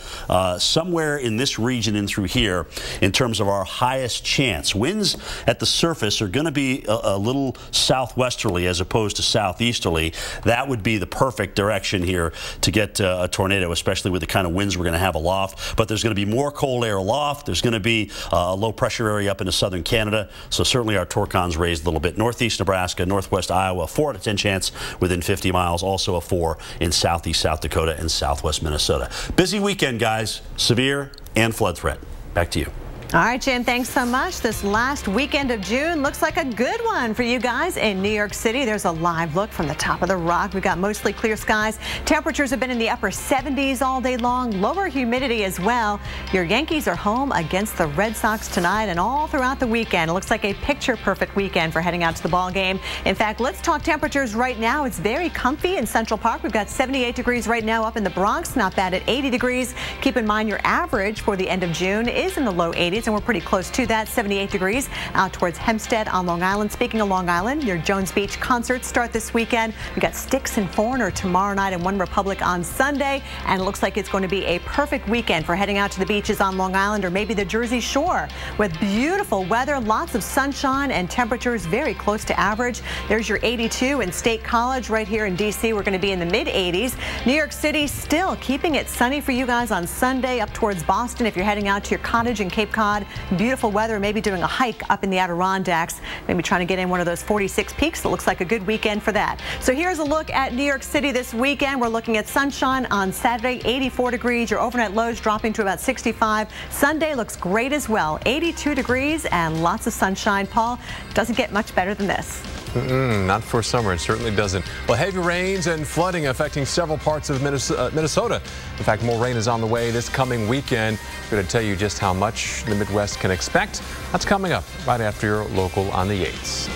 somewhere in this region and through here in terms of our highest chance. Winds at the surface are going to be a little southwesterly as opposed to southeasterly. That would be the perfect direction here to get a tornado, especially with the kind of winds we're going to have aloft. But there's going to be more cold air aloft. There's going to be a low pressure area up into southern Canada. So certainly our torcons raised a little bit. Northeast Nebraska, northwest Iowa, 4 out of 10 chance within 50 miles. Also a 4 in southeast South Dakota and southwest Minnesota. Busy weekend, guys. Severe and flood threat. Back to you. All right, Jim, thanks so much. This last weekend of June looks like a good one for you guys in New York City. There's a live look from the top of the rock. We've got mostly clear skies. Temperatures have been in the upper 70s all day long. Lower humidity as well. Your Yankees are home against the Red Sox tonight and all throughout the weekend. It looks like a picture-perfect weekend for heading out to the ball game. In fact, let's talk temperatures right now. It's very comfy in Central Park. We've got 78 degrees right now up in the Bronx. Not bad at 80 degrees. Keep in mind your average for the end of June is in the low 80s. And we're pretty close to that, 78 degrees out towards Hempstead on Long Island. Speaking of Long Island, your Jones Beach concerts start this weekend. We got Styx and Foreigner tomorrow night and One Republic on Sunday. And it looks like it's going to be a perfect weekend for heading out to the beaches on Long Island or maybe the Jersey Shore with beautiful weather, lots of sunshine and temperatures very close to average. There's your 82 in State College right here in D.C. We're going to be in the mid-80s. New York City still keeping it sunny for you guys on Sunday up towards Boston if you're heading out to your cottage in Cape Cod. Beautiful weather, maybe doing a hike up in the Adirondacks, maybe trying to get in one of those 46 peaks. It looks like a good weekend for that. So here's a look at New York City this weekend. We're looking at sunshine on Saturday, 84 degrees. Your overnight lows dropping to about 65. Sunday looks great as well, 82 degrees and lots of sunshine. Paul, doesn't get much better than this. Not for summer, it certainly doesn't. Well, heavy rains and flooding affecting several parts of Minnesota. In fact, more rain is on the way this coming weekend. We're going to tell you just how much the Midwest can expect. That's coming up right after your local on the 8s.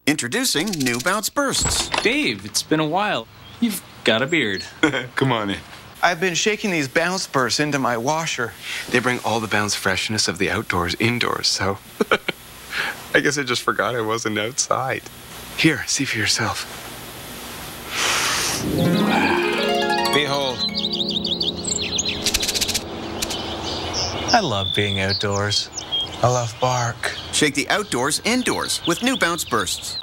Introducing new Bounce Bursts. Dave, it's been a while. You've got a beard. Come on in. I've been shaking these Bounce Bursts into my washer. They bring all the bounce freshness of the outdoors indoors, so I guess I just forgot I wasn't outside. Here, see for yourself. Behold. I love being outdoors. I love bark. Shake the outdoors indoors with new Bounce Bursts.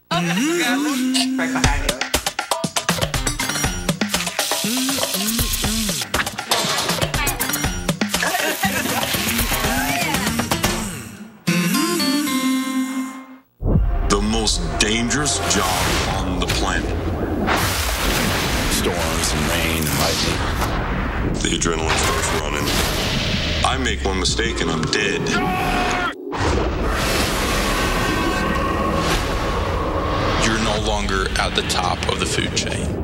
Right behind you. The most dangerous job on the planet. Storms and rain and lightning. The adrenaline starts running. I make one mistake and I'm dead. You're no longer at the top of the food chain.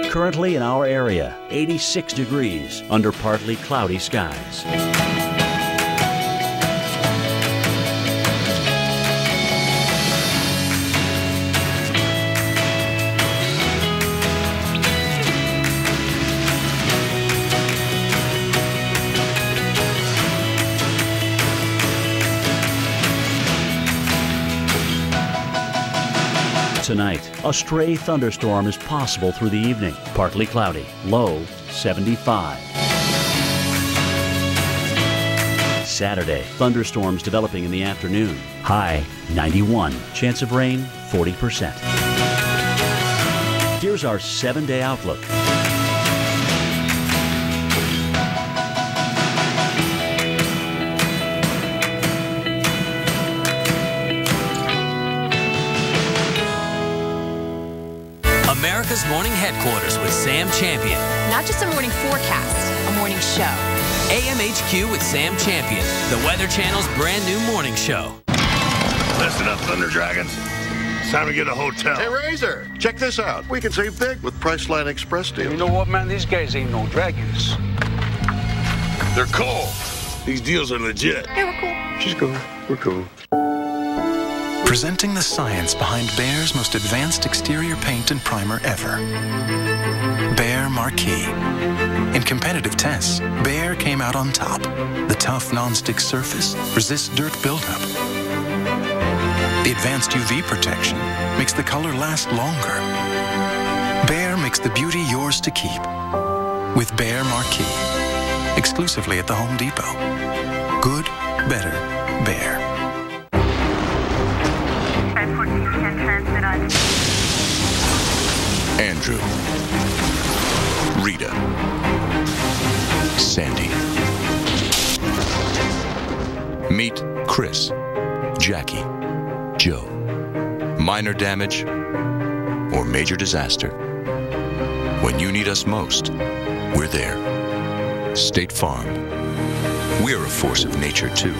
Currently in our area, 86 degrees under partly cloudy skies. Tonight, a stray thunderstorm is possible through the evening. Partly cloudy, low 75. Saturday, thunderstorms developing in the afternoon. High 91. Chance of rain 40%. Here's our 7-day outlook. America's Morning Headquarters with Sam Champion. Not just a morning forecast, a morning show. AMHQ with Sam Champion, the Weather Channel's brand new morning show. Listen up, Thunder Dragons. It's time to get a hotel. Hey, Razor, check this out. We can save big with Priceline Express deals. You know what, man? These guys ain't no dragons. They're cool. These deals are legit. Yeah, we're cool. She's cool. We're cool. Presenting the science behind Behr's most advanced exterior paint and primer ever. Behr Marquee. In competitive tests, Behr came out on top. The tough non-stick surface resists dirt buildup. The advanced UV protection makes the color last longer. Behr makes the beauty yours to keep. With Behr Marquee. Exclusively at the Home Depot. Good, better, Behr. Andrew, Rita, Sandy. Meet Chris, Jackie, Joe. Minor damage or major disaster. When you need us most, we're there. State Farm. We're a force of nature, too.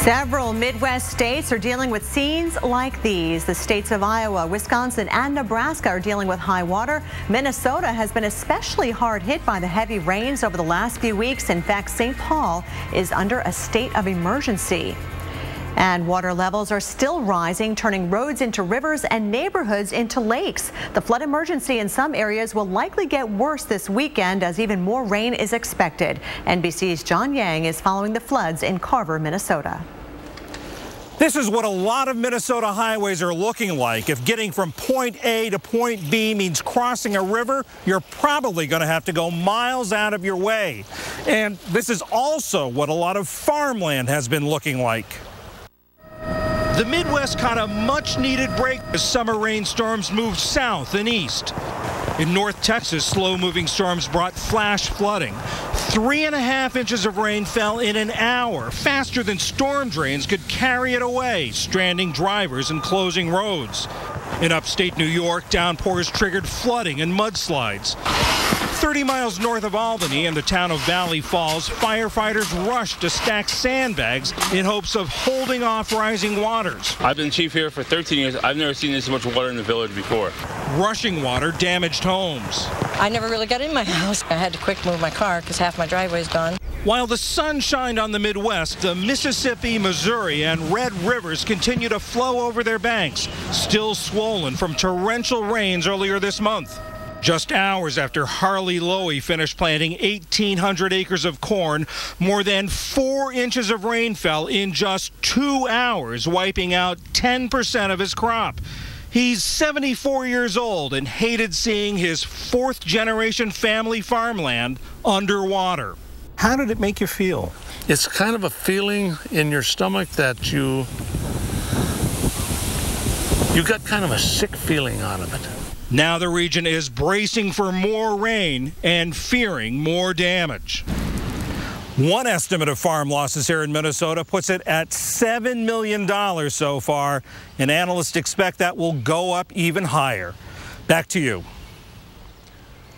Several Midwest states are dealing with scenes like these. The states of Iowa, Wisconsin, and Nebraska are dealing with high water. Minnesota has been especially hard hit by the heavy rains over the last few weeks. In fact, St. Paul is under a state of emergency. And water levels are still rising, turning roads into rivers and neighborhoods into lakes. The flood emergency in some areas will likely get worse this weekend as even more rain is expected. NBC's John Yang is following the floods in Carver, Minnesota. This is what a lot of Minnesota highways are looking like. If getting from point A to point B means crossing a river, you're probably going to have to go miles out of your way. And this is also what a lot of farmland has been looking like. The Midwest caught a much-needed break as summer rainstorms moved south and east. In North Texas, slow-moving storms brought flash flooding. 3.5 inches of rain fell in an hour, faster than storm drains could carry it away, stranding drivers and closing roads. In upstate New York, downpours triggered flooding and mudslides. 30 miles north of Albany in the town of Valley Falls, firefighters rushed to stack sandbags in hopes of holding off rising waters. I've been chief here for 13 years. I've never seen this much water in the village before. Rushing water damaged homes. I never really got in my house. I had to quick move my car because half my driveway's gone. While the sun shined on the Midwest, the Mississippi, Missouri, and Red Rivers continue to flow over their banks, still swollen from torrential rains earlier this month. Just hours after Harley Lowy finished planting 1,800 acres of corn, more than 4 inches of rain fell in just 2 hours, wiping out 10% of his crop. He's 74 years old and hated seeing his fourth-generation family farmland underwater. How did it make you feel? It's kind of a feeling in your stomach that you got kind of a sick feeling out of it. Now the region is bracing for more rain and fearing more damage. One estimate of farm losses here in Minnesota puts it at $7 million so far, and analysts expect that will go up even higher. Back to you.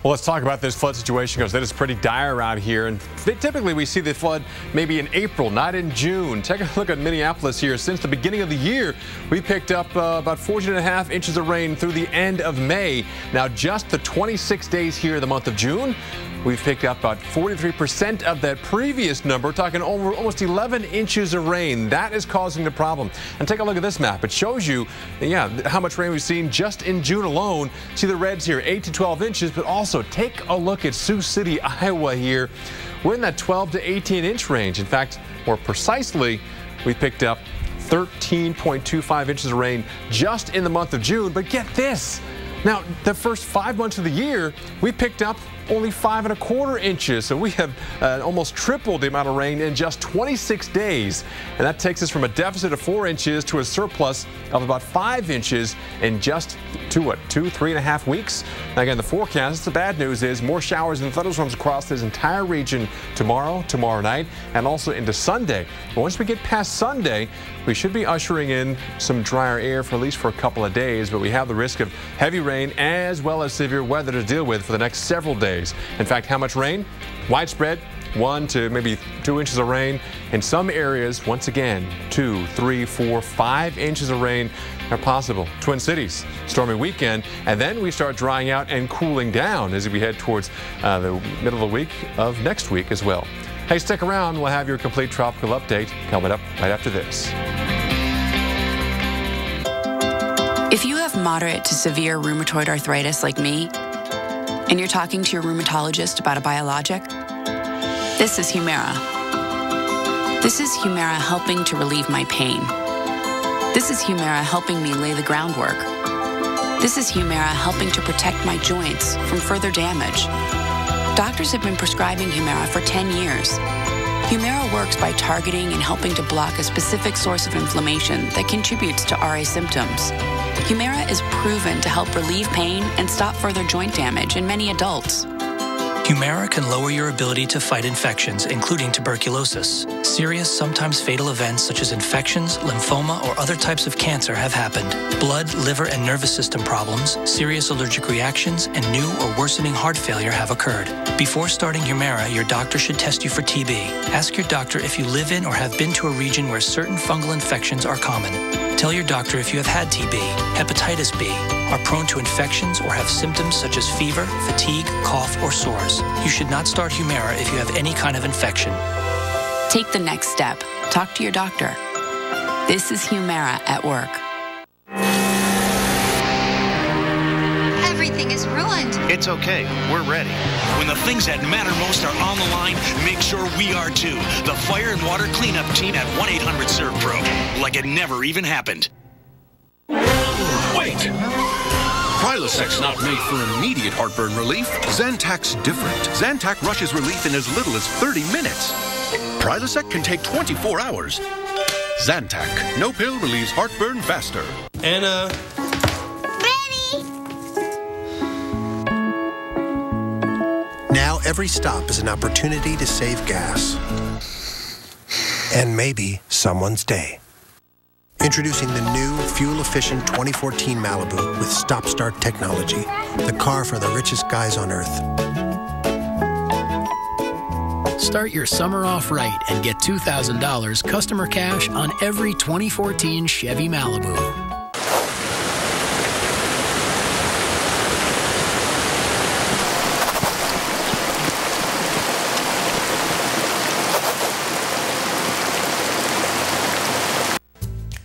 Well, let's talk about this flood situation because that is pretty dire around here. And typically we see the flood maybe in April, not in June. Take a look at Minneapolis here. Since the beginning of the year, we picked up about 14.5 inches of rain through the end of May. Now, just the 26 days here in the month of June, we've picked up about 43% of that previous number. We're talking over almost 11 inches of rain. That is causing the problem. And take a look at this map. It shows you, how much rain we've seen just in June alone. See the reds here, 8 to 12 inches, but also take a look at Sioux City, Iowa here. We're in that 12 to 18 inch range. In fact, more precisely, we picked up 13.25 inches of rain just in the month of June. But get this. Now, the first 5 months of the year, we picked up only 5¼ inches. So we have almost tripled the amount of rain in just 26 days. And that takes us from a deficit of 4 inches to a surplus of about 5 inches in just 3.5 weeks. Now, again, the forecast, the bad news is more showers and thunderstorms across this entire region tomorrow night, and also into Sunday. But once we get past Sunday, we should be ushering in some drier air for at least for a couple of days. But we have the risk of heavy rain as well as severe weather to deal with for the next several days. In fact, how much rain? Widespread, 1 to maybe 2 inches of rain. In some areas, once again, 2, 3, 4, 5 inches of rain are possible. Twin Cities, stormy weekend, and then we start drying out and cooling down as we head towards the middle of the week of next week as well. Hey, stick around. We'll have your complete tropical update coming up right after this. If you have moderate to severe rheumatoid arthritis like me, and you're talking to your rheumatologist about a biologic, this is Humira. This is Humira helping to relieve my pain. This is Humira helping me lay the groundwork. This is Humira helping to protect my joints from further damage. Doctors have been prescribing Humira for 10 years. Humira works by targeting and helping to block a specific source of inflammation that contributes to RA symptoms. Humira is proven to help relieve pain and stop further joint damage in many adults. Humira can lower your ability to fight infections, including tuberculosis. Serious, sometimes fatal events such as infections, lymphoma, or other types of cancer have happened. Blood, liver, and nervous system problems, serious allergic reactions, and new or worsening heart failure have occurred. Before starting Humira, your doctor should test you for TB. Ask your doctor if you live in or have been to a region where certain fungal infections are common. Tell your doctor if you have had TB, hepatitis B, are prone to infections, or have symptoms such as fever, fatigue, cough, or sores. You should not start Humira if you have any kind of infection. Take the next step. Talk to your doctor. This is Humira at work. Everything is ruined. It's okay. We're ready. When the things that matter most are on the line, make sure we are too. The Fire and Water Cleanup Team at 1-800-SERVE-PRO. Like it never even happened. Wait! Prilosec's not made for immediate heartburn relief. Zantac's different. Zantac rushes relief in as little as 30 minutes. Prilosec can take 24 hours. Zantac. No pill relieves heartburn faster. Anna. Ready! Now every stop is an opportunity to save gas. And maybe someone's day. Introducing the new, fuel-efficient 2014 Malibu with stop-start technology. The car for the richest guys on Earth. Start your summer off right and get $2,000 customer cash on every 2014 Chevy Malibu.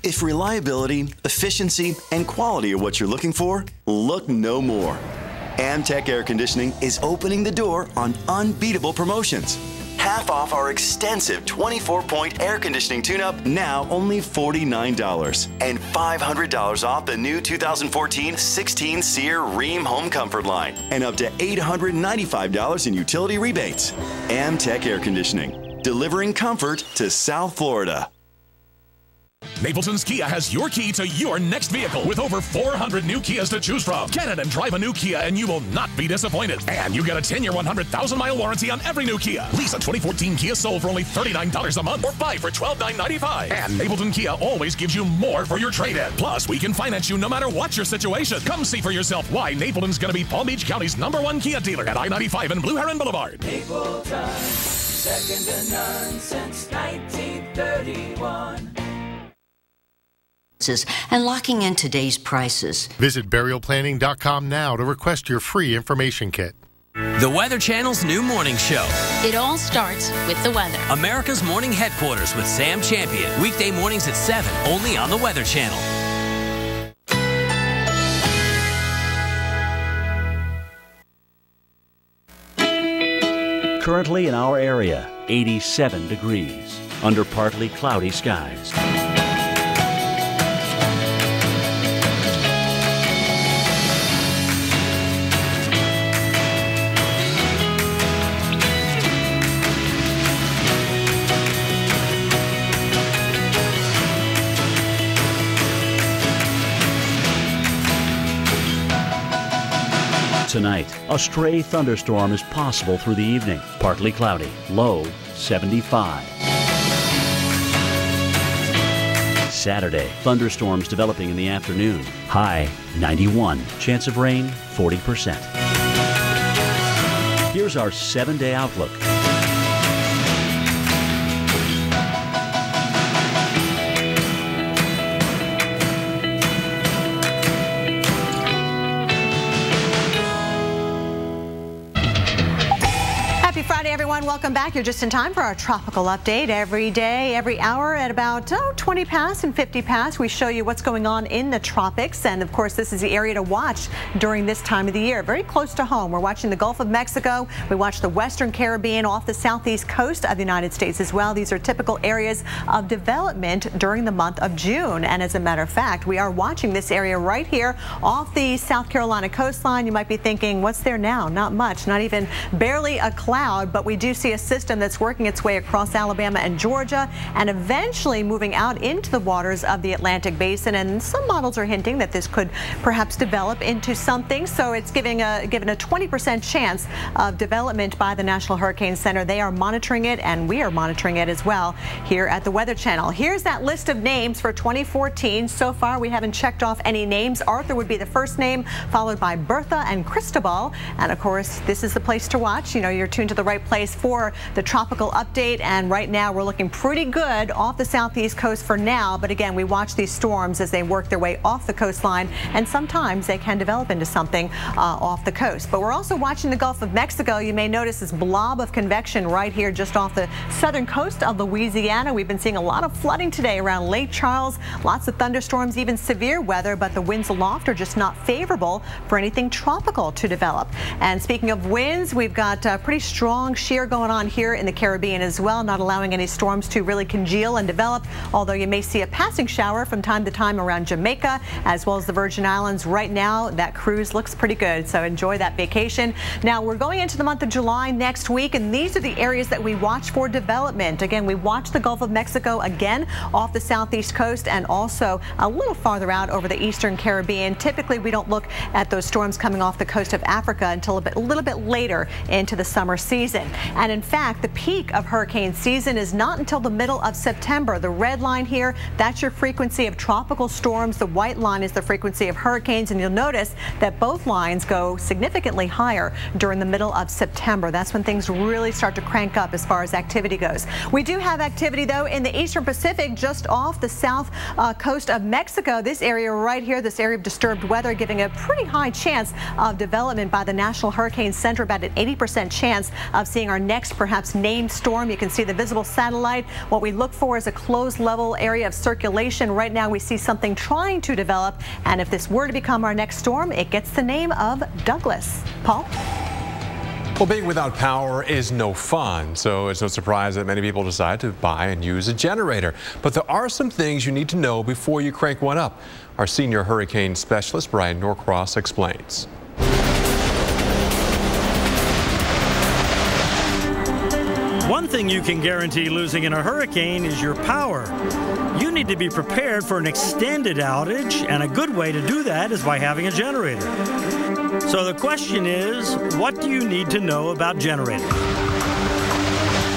If reliability, efficiency, and quality are what you're looking for, look no more. Amtech Air Conditioning is opening the door on unbeatable promotions. Half off our extensive 24-point air conditioning tune-up, now only $49. And $500 off the new 2014 16 SEER Rheem Home Comfort line. And up to $895 in utility rebates. Amtech Air Conditioning, delivering comfort to South Florida. Napleton's Kia has your key to your next vehicle with over 400 new Kias to choose from. Get in and drive a new Kia and you will not be disappointed. And you get a 10-year, 100,000-mile warranty on every new Kia. Lease a 2014 Kia Soul for only $39 a month or buy for $12,995. And Napleton Kia always gives you more for your trade-in. Plus, we can finance you no matter what your situation. Come see for yourself why Napleton's going to be Palm Beach County's #1 Kia dealer at I-95 and Blue Heron Boulevard. Napleton, second to none since 1931. And locking in today's prices. Visit burialplanning.com now to request your free information kit. The Weather Channel's new morning show. It all starts with the weather. America's morning headquarters with Sam Champion. Weekday mornings at 7, only on the Weather Channel. Currently in our area, 87 degrees under partly cloudy skies. Tonight, a stray thunderstorm is possible through the evening. Partly cloudy, low 75. Saturday, thunderstorms developing in the afternoon. High 91. Chance of rain 40%. Here's our 7-day outlook. Friday, everyone. Welcome back. You're just in time for our tropical update. Every day, every hour at about 20 past and 50 past, we show you what's going on in the tropics. And of course, this is the area to watch during this time of the year. Very close to home. We're watching the Gulf of Mexico. We watch the Western Caribbean off the southeast coast of the United States as well. These are typical areas of development during the month of June. And as a matter of fact, we are watching this area right here off the South Carolina coastline. You might be thinking, what's there now? Not much, not even barely a cloud. But we do see a system that's working its way across Alabama and Georgia and eventually moving out into the waters of the Atlantic Basin. And some models are hinting that this could perhaps develop into something. So it's given a 20% chance of development by the National Hurricane Center. They are monitoring it, and we are monitoring it as well here at the Weather Channel. Here's that list of names for 2014. So far, we haven't checked off any names. Arthur would be the first name, followed by Bertha and Cristobal. And of course, this is the place to watch. You know, you're tuned to the right place for the tropical update, and right now we're looking pretty good off the southeast coast for now. But again, we watch these storms as they work their way off the coastline, and sometimes they can develop into something off the coast. But we're also watching the Gulf of Mexico. You may notice this blob of convection right here just off the southern coast of Louisiana. We've been seeing a lot of flooding today around Lake Charles, lots of thunderstorms, even severe weather, but the winds aloft are just not favorable for anything tropical to develop. And speaking of winds, we've got pretty strong shear going on here in the Caribbean as well, not allowing any storms to really congeal and develop, although you may see a passing shower from time to time around Jamaica as well as the Virgin Islands. Right now, that cruise looks pretty good, so enjoy that vacation. Now, we're going into the month of July next week, and these are the areas that we watch for development. Again, we watch the Gulf of Mexico again off the southeast coast and also a little farther out over the eastern Caribbean. Typically, we don't look at those storms coming off the coast of Africa until a little bit later into the summer season. And in fact, the peak of hurricane season is not until the middle of September. The red line here, that's your frequency of tropical storms. The white line is the frequency of hurricanes, and you'll notice that both lines go significantly higher during the middle of September. That's when things really start to crank up as far as activity goes. We do have activity, though, in the eastern Pacific just off the south coast of Mexico. This area right here, this area of disturbed weather, giving a pretty high chance of development by the National Hurricane Center, about an 80% chance of seeing our next perhaps named storm. You can see the visible satellite. What we look for is a closed level area of circulation. Right now we see something trying to develop, and if this were to become our next storm, it gets the name of Douglas. Paul? Well, being without power is no fun, so it's no surprise that many people decide to buy and use a generator. But there are some things you need to know before you crank one up. Our senior hurricane specialist, Brian Norcross, explains. One thing you can guarantee losing in a hurricane is your power. You need to be prepared for an extended outage, and a good way to do that is by having a generator. So the question is, what do you need to know about generators?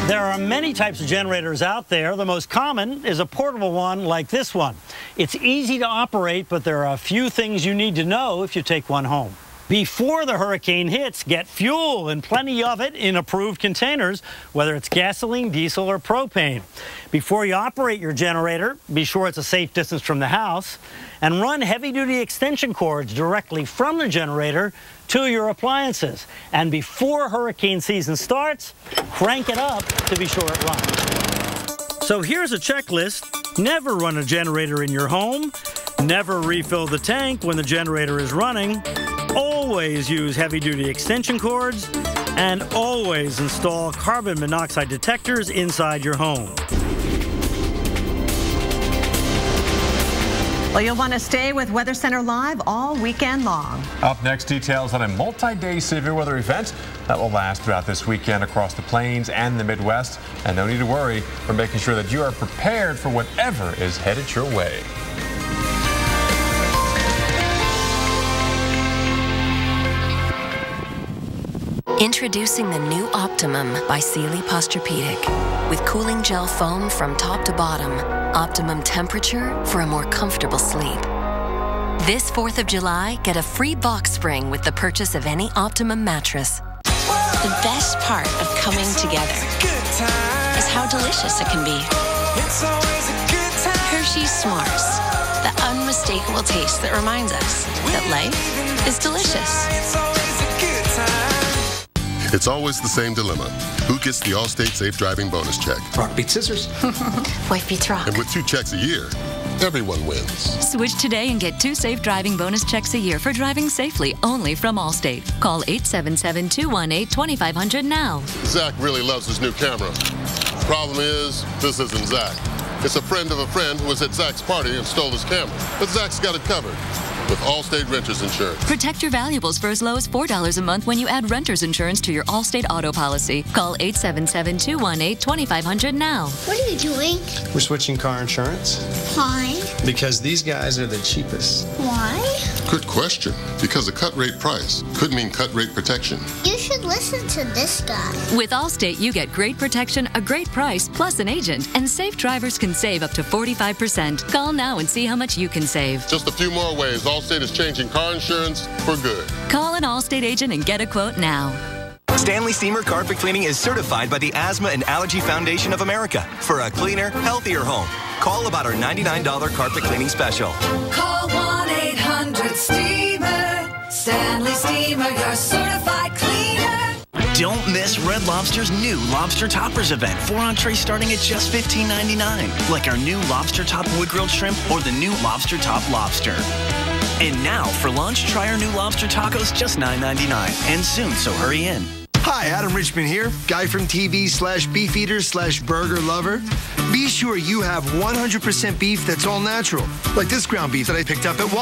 There are many types of generators out there. The most common is a portable one like this one. It's easy to operate, but there are a few things you need to know if you take one home. Before the hurricane hits, get fuel, and plenty of it, in approved containers, whether it's gasoline, diesel, or propane. Before you operate your generator, be sure it's a safe distance from the house, and run heavy-duty extension cords directly from the generator to your appliances. And before hurricane season starts, crank it up to be sure it runs. So here's a checklist. Never run a generator in your home. Never refill the tank when the generator is running. Always use heavy-duty extension cords, and always install carbon monoxide detectors inside your home. Well, you'll want to stay with Weather Center Live all weekend long. Up next, details on a multi-day severe weather event that will last throughout this weekend across the plains and the Midwest. And no need to worry, we're making sure that you are prepared for whatever is headed your way. Introducing the new Optimum by Sealy Posturepedic. With cooling gel foam from top to bottom, optimum temperature for a more comfortable sleep. This 4th of July, get a free box spring with the purchase of any Optimum mattress. The best part of coming together is how delicious it can be. Hershey's S'mores, the unmistakable taste that reminds us that life is delicious. It's always the same dilemma. Who gets the Allstate Safe Driving Bonus Check? Rock beats scissors. Wife beats rock. And with 2 checks a year, everyone wins. Switch today and get 2 safe driving bonus checks a year for driving safely only from Allstate. Call 877-218-2500 now. Zach really loves his new camera. Problem is, this isn't Zach. It's a friend of a friend who was at Zach's party and stole his camera. But Zach's got it covered with Allstate Renters Insurance. Protect your valuables for as low as $4 a month when you add renter's insurance to your Allstate auto policy. Call 877-218-2500 now. What are you doing? We're switching car insurance. Why? Because these guys are the cheapest. Why? Good question. Because a cut rate price could mean cut rate protection. You should listen to this guy. With Allstate, you get great protection, a great price, plus an agent, and safe drivers can save up to 45%. Call now and see how much you can save. Just a few more ways Allstate is changing car insurance for good. Call an Allstate agent and get a quote now. Stanley Steamer Carpet Cleaning is certified by the Asthma and Allergy Foundation of America for a cleaner, healthier home. Call about our $99 carpet cleaning special. Call 1-800-STEAMER. Stanley Steamer, your certified cleaner. Don't miss Red Lobster's new Lobster Toppers event. 4 entrees starting at just $15.99. Like our new Lobster Top Wood Grilled Shrimp or the new Lobster Top Lobster. And now, for lunch, try our new lobster tacos, just $9.99. And soon, so hurry in. Hi, Adam Richmond here, guy from TV/Beefeater/Burger Lover. Be sure you have 100% beef that's all natural, like this ground beef that I picked up at Walmart.